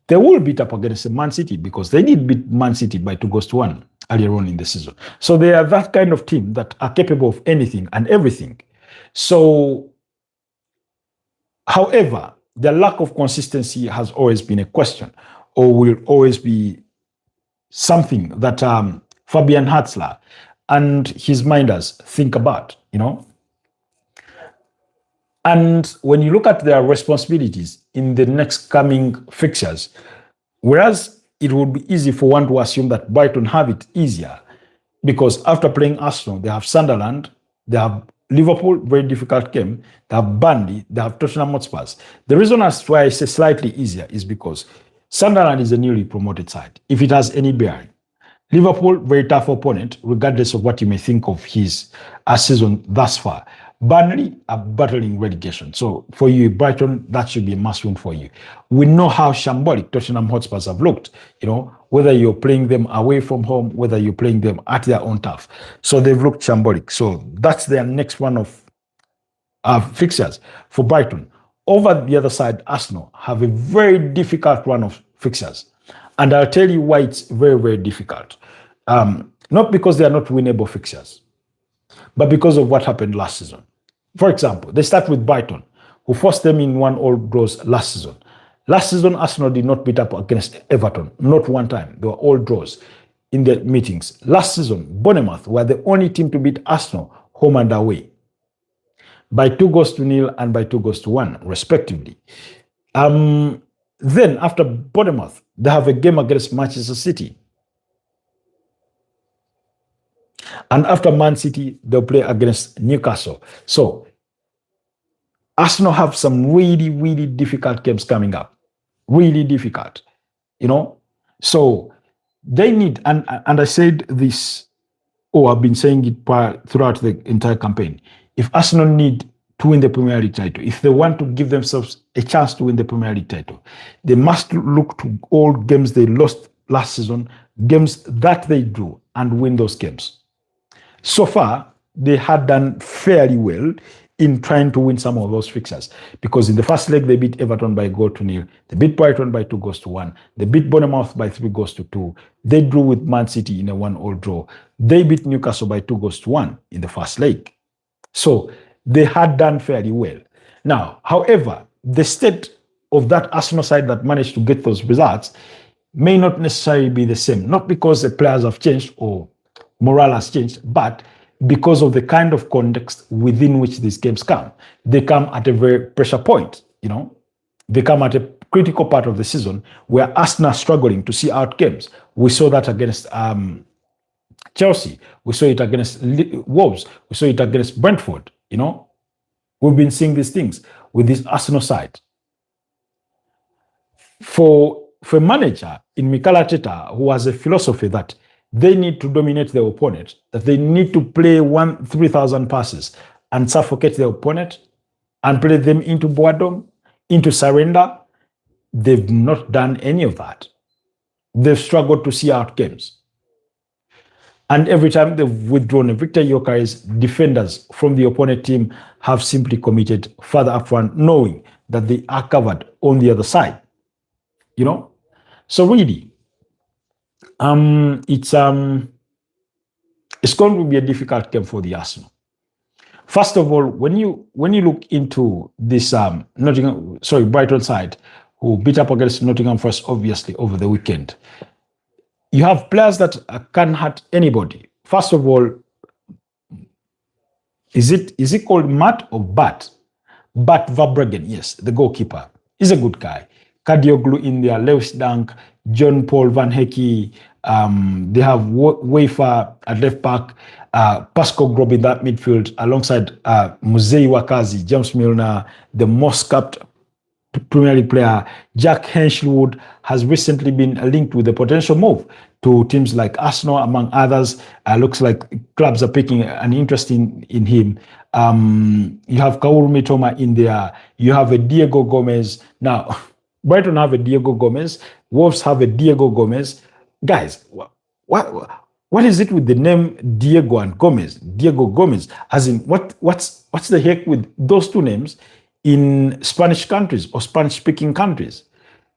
They will beat up against Man City because they did beat Man City by 2-1 earlier on in the season. So they are that kind of team that are capable of anything and everything. So, however, their lack of consistency has always been a question, or will always be something that Fabian Hatzler and his minders think about, And when you look at their responsibilities in the next coming fixtures, whereas it would be easy for one to assume that Brighton have it easier, because after playing Arsenal, they have Sunderland, they have Liverpool, very difficult game, they have Burnley, they have Tottenham Hotspur. The reason as to why I say slightly easier is because Sunderland is a newly promoted side, if it has any bearing. Liverpool, very tough opponent, regardless of what you may think of his season thus far. Burnley are battling relegation. So for you, Brighton, that should be a must win for you. We know how shambolic Tottenham Hotspurs have looked, whether you're playing them away from home, whether you're playing them at their own turf. So they've looked shambolic. So that's their next one of fixtures for Brighton. Over the other side, Arsenal have a very difficult run of fixtures And I'll tell you why it's very, very difficult. Not because they are not winnable fixtures, but because of what happened last season. For example, they start with Brighton, who forced them in 1-all draws last season. Last season, Arsenal did not beat up against Everton, not one time. They were all draws in their meetings. Last season, Bournemouth were the only team to beat Arsenal home and away by 2-0 and by 2-1, respectively. Then, after Bournemouth, they have a game against Manchester City. And after Man City, they'll play against Newcastle. So, Arsenal have some really, really difficult games coming up. Really difficult, So, they need, and I said this, I've been saying it throughout the entire campaign. If Arsenal need to win the Premier League title, if they want to give themselves a chance to win the Premier League title, they must look to all games they lost last season, games that they drew, and win those games. So far, they had done fairly well in trying to win some of those fixtures, because in the first leg, they beat Everton by 1-0, they beat Brighton by 2-1, they beat Bournemouth by 3-2, they drew with Man City in a 1-all draw, they beat Newcastle by 2-1 in the first leg. So they had done fairly well. Now, however, the state of that Arsenal side that managed to get those results may not necessarily be the same, not because the players have changed or morale has changed, but because of the kind of context within which these games come. They come at a very pressure point, They come at a critical part of the season where Arsenal are struggling to see out games. We saw that against Chelsea. We saw it against Wolves. We saw it against Brentford, We've been seeing these things with this Arsenal side. For a manager in Mikel Arteta, who has a philosophy that they need to dominate their opponent, that they need to play 3,000 passes and suffocate their opponent and play them into boredom, into surrender, they've not done any of that. They've struggled to see out games. And every time they've withdrawn a Victor Gyökeres, defenders from the opponent team have simply committed further up front, knowing that they are covered on the other side. So really, it's going to be a difficult game for the Arsenal. First of all, when you look into this Brighton side, who beat up against Nottingham Forest, obviously, over the weekend, you have players that can hurt anybody. First of all, is it called Matt or Bat? Bat Verbruggen, yes, the goalkeeper. He's a good guy. Kadioglu in there, Lewis Dunk, John Paul Van Hecke. They have Wafer at left back, Pascal Grob in that midfield, alongside Musei Wakazi, James Milner, the most capped Premier League player. Jack Henshwood has recently been linked with a potential move to teams like Arsenal, among others. Looks like clubs are taking an interest in him. You have Kaoru Mitoma in there. You have a Diego Gomez. Now, Brighton have a Diego Gomez. Wolves have a Diego Gomez. Guys, what is it with the name Diego and Gomez? Diego Gomez, as in what's the heck with those two names in Spanish countries or Spanish-speaking countries?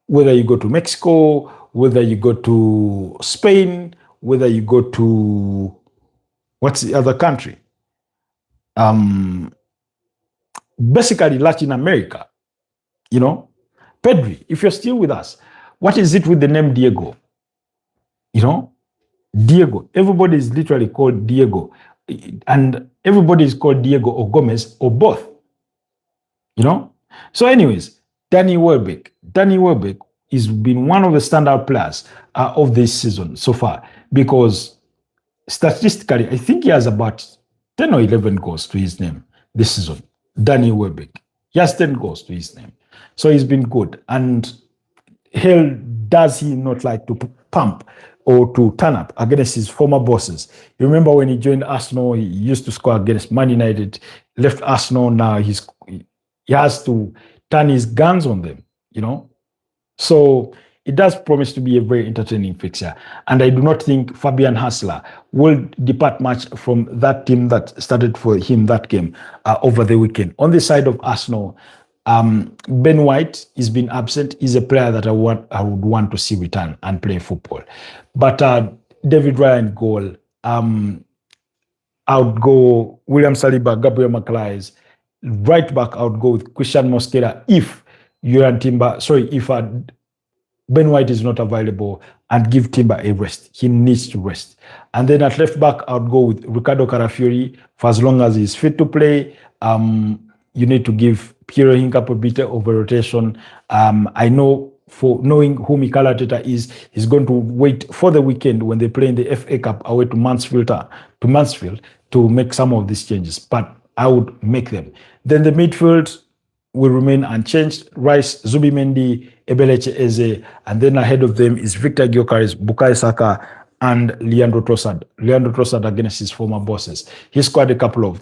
Whether you go to Mexico, whether you go to Spain, whether you go to what's the other country? Basically Latin America, Pedri, if you're still with us, what is it with the name Diego? Diego. Everybody is literally called Diego. And everybody is called Diego or Gomez or both. So anyways, Danny Welbeck. Danny Welbeck has been one of the standout players of this season so far, because statistically, I think he has about 10 or 11 goals to his name this season. Danny Welbeck. He has 10 goals to his name. So he's been good. And hell, does he not like to pump or to turn up against his former bosses? You remember when he joined Arsenal, he used to score against Man United, left Arsenal, now he has to turn his guns on them, So it does promise to be a very entertaining fixture. And I do not think Fabian Hassler will depart much from that team that started for him that game over the weekend. On the side of Arsenal, Ben White has been absent. He's a player that I would want to see return and play football. But David Ryan goal. I would go William Saliba, Gabriel Magalhaes. Right back, I would go with Christian Mosquera if Ben White is not available, and give Timber a rest. He needs to rest. And then at left back, I would go with Ricardo Carafiori for as long as he's fit to play. You need to give Piero Hincapié a bit of a rotation. I know, for knowing who Mikel Arteta is, he's going to wait for the weekend when they play in the FA Cup away to Mansfield to make some of these changes. But I would make them. Then the midfield will remain unchanged. Rice, Zubimendi, Ebeleche Eze, and then ahead of them is Victor Gyökeres, Bukayo Saka, and Leandro Trossard. Leandro Trossard against his former bosses. He scored a couple of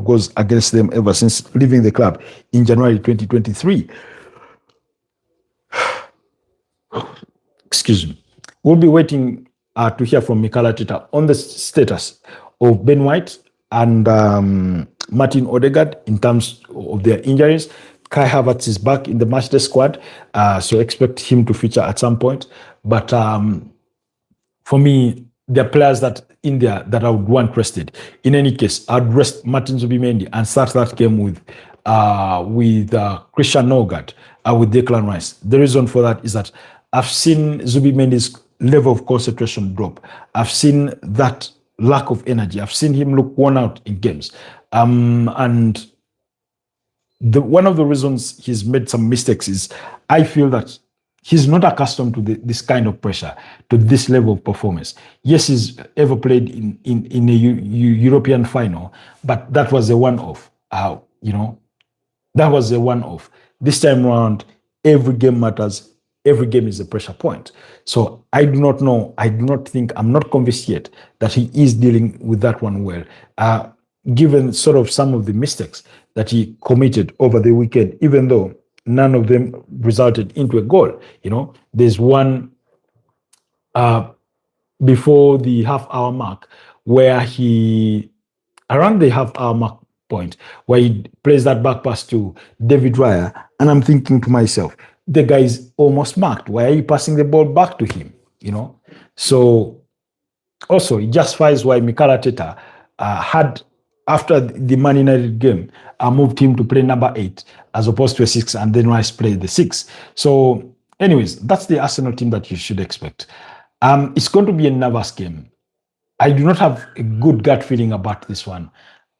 goals against them ever since leaving the club in January 2023. Excuse me. We'll be waiting to hear from Mikel Arteta on the status of Ben White and Martin Odegaard in terms of their injuries. Kai Havertz is back in the matchday squad, so expect him to feature at some point. But for me, there are players that in there that I would want rested. In any case, I'd rest Martin Zubimendi and start that game with Christian Norgard, with Declan Rice. The reason for that is that I've seen Zubimendi's level of concentration drop. I've seen that lack of energy. I've seen him look worn out in games. And one of the reasons he's made some mistakes is I feel that he's not accustomed to this kind of pressure, to this level of performance. Yes, he's ever played in a European final, but that was a one-off. That was a one-off. This time around, every game matters. Every game is a pressure point. So I do not know. I do not think, I'm not convinced yet that he is dealing with that one well. Given sort of some of the mistakes that he committed over the weekend, even though none of them resulted into a goal. There's one before the half-hour mark where around the half-hour mark point, where he plays that back pass to David Raya, and I'm thinking to myself, the guy is almost marked. Why are you passing the ball back to him? So also it justifies why Mikel Arteta had, after the Man United game, moved him to play number 8 as opposed to a 6, and then Rice played the 6. So anyways, that's the Arsenal team that you should expect. It's going to be a nervous game. I do not have a good gut feeling about this one.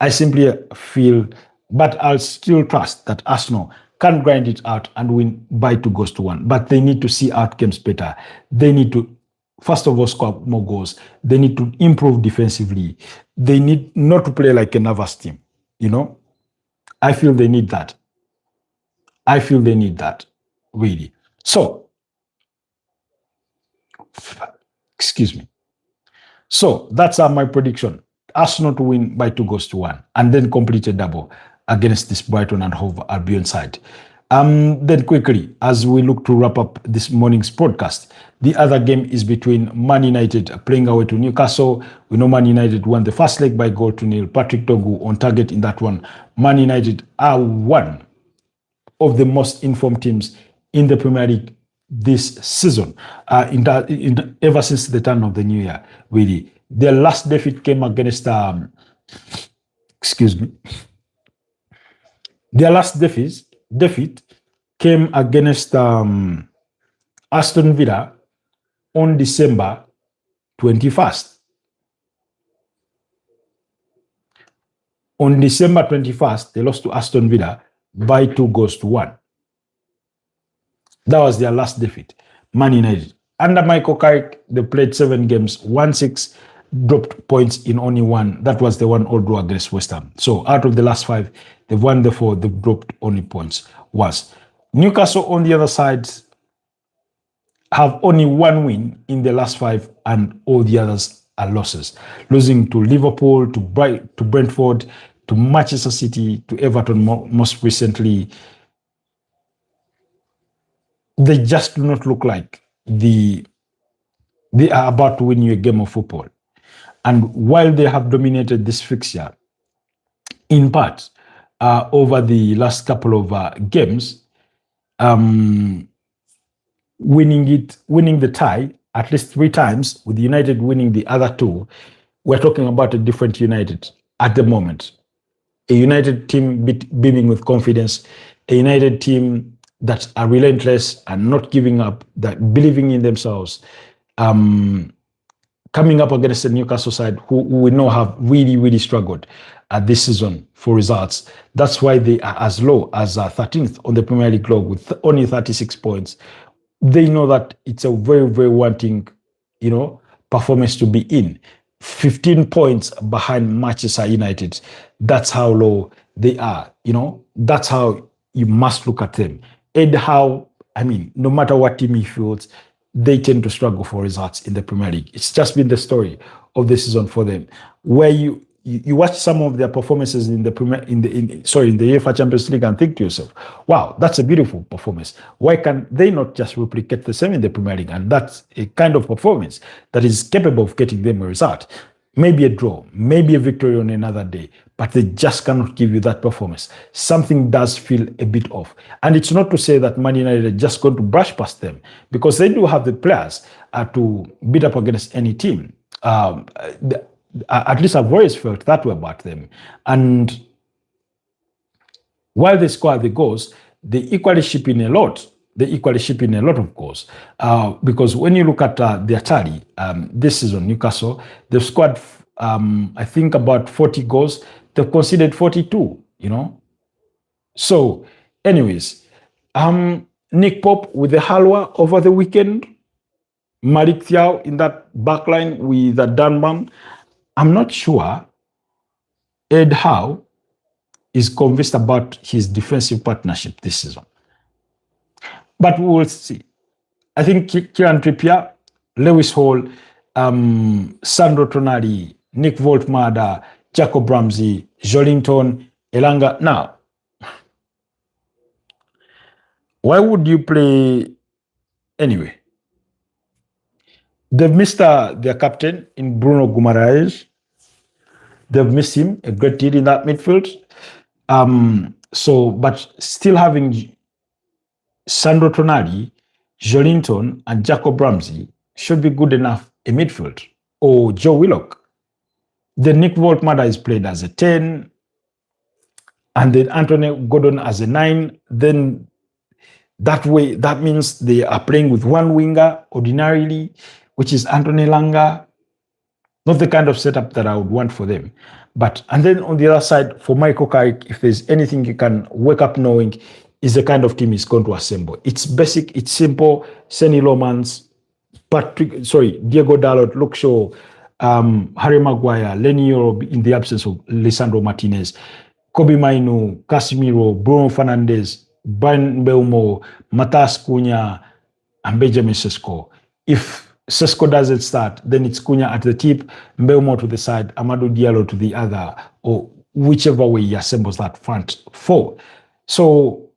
I simply feel, but I'll still trust that Arsenal can grind it out and win by 2-1. But they need to see outcomes better. They need to, first of all, score more goals. They need to improve defensively. They need not to play like a nervous team. I feel they need that. Really. So, excuse me. So that's my prediction. Arsenal to win by 2-1 and then complete a double against this Brighton and Hove Albion side. Then quickly, as we look to wrap up this morning's broadcast, the other game is between Man United playing away to Newcastle. We know Man United won the first leg by 0-0. Patrick Dogu on target in that one. Man United are one of the most informed teams in the Premier League this season, ever since the turn of the new year, really. Their last defeat came against, Their last defeat came against Aston Villa on December 21st. On December 21st, they lost to Aston Villa by 2-1. That was their last defeat. Man United. Under Michael Carrick, they played 7 games, won 6, dropped points in only 1. That was the one all draw against West Ham. So out of the last 5, they've won the 4, they've dropped only points once. Newcastle, on the other side, have only 1 win in the last 5, and all the others are losses. Losing to Liverpool, to Brentford, to Manchester City, to Everton most recently. They just do not look like they are about to win you a game of football. And while they have dominated this fixture, in part, over the last couple of games, winning the tie at least 3 times, with United winning the other 2. We're talking about a different United at the moment. A United team beaming with confidence, a United team that are relentless and not giving up, that believing in themselves. Coming up against the Newcastle side, who we know have really, really struggled this season for results. That's why they are as low as 13th on the Premier League log with only 36 points. They know that it's a very, very wanting, performance to be in. 15 points behind Manchester United. That's how low they are. That's how you must look at them. And how, no matter what team he fields, they tend to struggle for results in the Premier League. It's just been the story of the season for them. Where you watch some of their performances in the UEFA Champions League and think to yourself, wow, that's a beautiful performance. Why can they not just replicate the same in the Premier League? And that's a kind of performance that is capable of getting them a result. Maybe a draw, maybe a victory on another day, but they just cannot give you that performance. Something does feel a bit off. And it's not to say that Man United are just going to brush past them, because they do have the players to beat up against any team. At least I've always felt that way about them. And while they score the goals, they equally chip in a lot. Of goals. Because when you look at their tally this season, Newcastle, they've scored, I think, about 40 goals. They've conceded 42, So, anyways, Nick Pope with the Halwa over the weekend. Malik Thiaw in that backline with Dunban. I'm not sure Ed Howe is convinced about his defensive partnership this season. But we will see. I think Kieran Trippier, Lewis Hall, Sandro Tonali, Nick Voltmada, Jacob Ramsey, Jolinton, Elanga. Now, why would you play anyway? They've missed their captain in Bruno Guimaraes. They've missed him a great deal in that midfield. But still having Sandro Tonali, Jolinton, and Jacob Ramsey should be good enough in midfield. Or Joe Willock. Then Nick Voltmada is played as a 10, and then Anthony Gordon as a 9. Then that means they are playing with one winger ordinarily, which is Anthony Langa. Not the kind of setup that I would want for them. And then on the other side, for Michael Carrick, if there's anything you can wake up knowing, is the kind of team he's going to assemble. It's basic, it's simple. Senny Lomans, Diego Dalot, Luke Shaw, Harry Maguire, Lenny Yoro in the absence of Lisandro Martinez, Kobe Mainu, Casemiro, Bruno Fernandes, Brian Mbeumo, Matas Cunha, and Benjamin Sesko. If Sesko doesn't start, then it's Cunha at the tip, Mbeumo to the side, Amadou Diallo to the other, or whichever way he assembles that front four. So,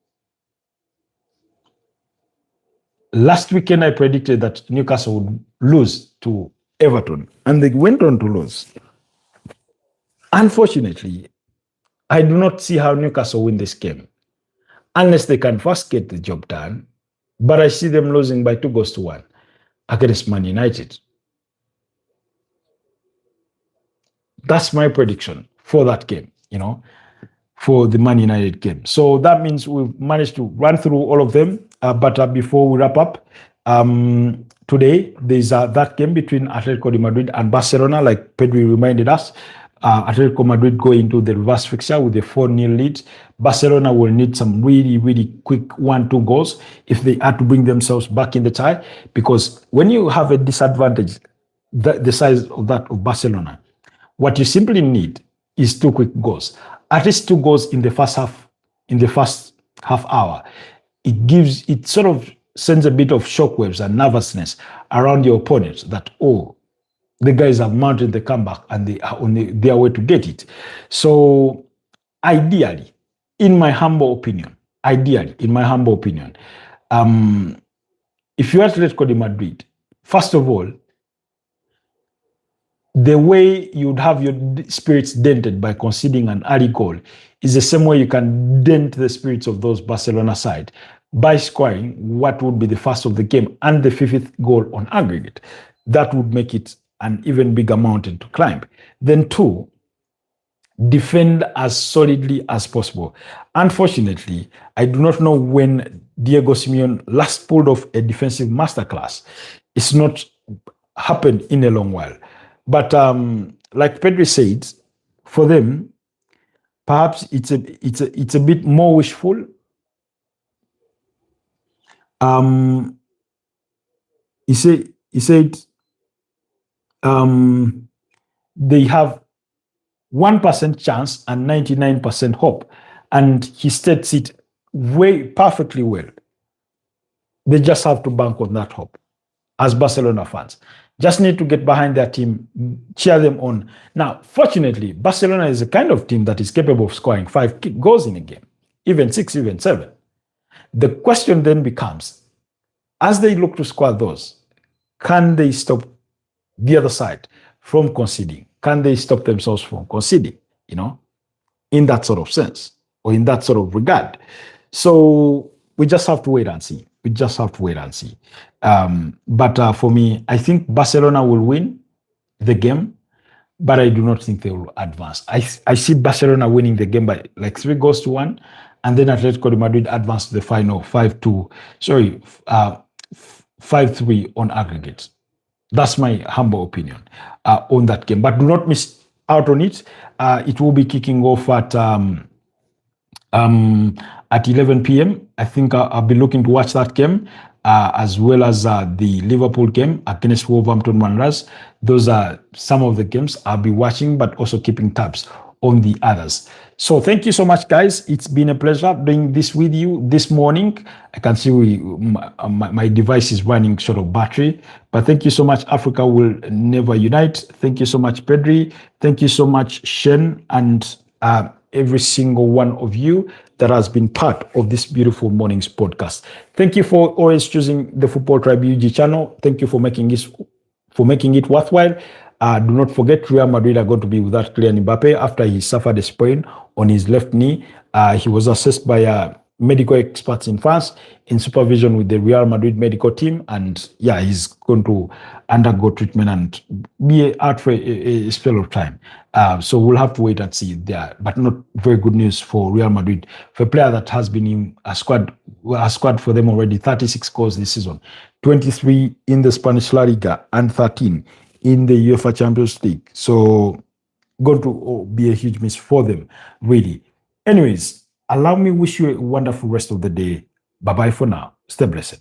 last weekend I predicted that Newcastle would lose to Everton, and they went on to lose. Unfortunately, I do not see how Newcastle win this game, unless they can first get the job done, but I see them losing by 2-1 against Man United. That's my prediction for that game, for the Man United game. So that means we've managed to run through all of them. But before we wrap up, today there's that game between Atletico de Madrid and Barcelona, like Pedri reminded us. Atletico Madrid go into the reverse fixture with a 4-0 lead. Barcelona will need some really, really quick 1-2 goals if they are to bring themselves back in the tie. Because when you have a disadvantage the size of that of Barcelona, what you simply need is 2 quick goals. At least 2 goals in the first half hour. It sort of sends a bit of shockwaves and nervousness around your opponent that, the guys have mounted the comeback and they are on their way to get it. So ideally, in my humble opinion, if you're Atletico de Madrid, first of all, the way you'd have your spirits dented by conceding an early goal is the same way you can dent the spirits of those Barcelona side by scoring what would be the first of the game and the 50th goal on aggregate. That would make it an even bigger mountain to climb. Then two, defend as solidly as possible. Unfortunately, I do not know when Diego Simeone last pulled off a defensive masterclass. It's not happened in a long while. But like Pedri said, for them, perhaps it's a bit more wishful. He said they have 1% chance and 99% hope, and he states it perfectly well. They just have to bank on that hope. As Barcelona fans, just need to get behind their team, cheer them on. Now, fortunately, Barcelona is a kind of team that is capable of scoring 5 goals in a game, even 6, even 7. The question then becomes, as they look to score those, can they stop the other side from conceding? Can they stop themselves from conceding, in that sort of sense or in that sort of regard? So we just have to wait and see. But for me, I think Barcelona will win the game, but I do not think they will advance. I see Barcelona winning the game by like 3 goals to 1, and then Atletico de Madrid advance to the final 5-3 on aggregate. That's my humble opinion on that game. But do not miss out on it. It will be kicking off at 11 p.m. I think I'll be looking to watch that game, as well as the Liverpool game against Wolverhampton Wanderers. Those are some of the games I'll be watching, but also keeping tabs on the others. So thank you so much, guys. It's been a pleasure doing this with you this morning. I can see my device is running short of battery, but thank you so much. Africa will never unite. Thank you so much, Pedri. Thank you so much, Shen, and every single one of you that has been part of this beautiful morning's podcast. Thank you for always choosing the Football Tribe UG channel. Thank you for making it worthwhile. Do not forget, Real Madrid are going to be without Kylian Mbappe after he suffered a sprain on his left knee. He was assessed by medical experts in France in supervision with the Real Madrid medical team, and he's going to undergo treatment and be out for a spell of time. So we'll have to wait and see there. But not very good news for Real Madrid, for a player that has been in a squad for them already. 36 goals this season, 23 in the Spanish La Liga, and 13 in the UEFA Champions League. So going to be a huge miss for them, really. Anyways, allow me wish you a wonderful rest of the day. Bye-bye for now. Stay blessed.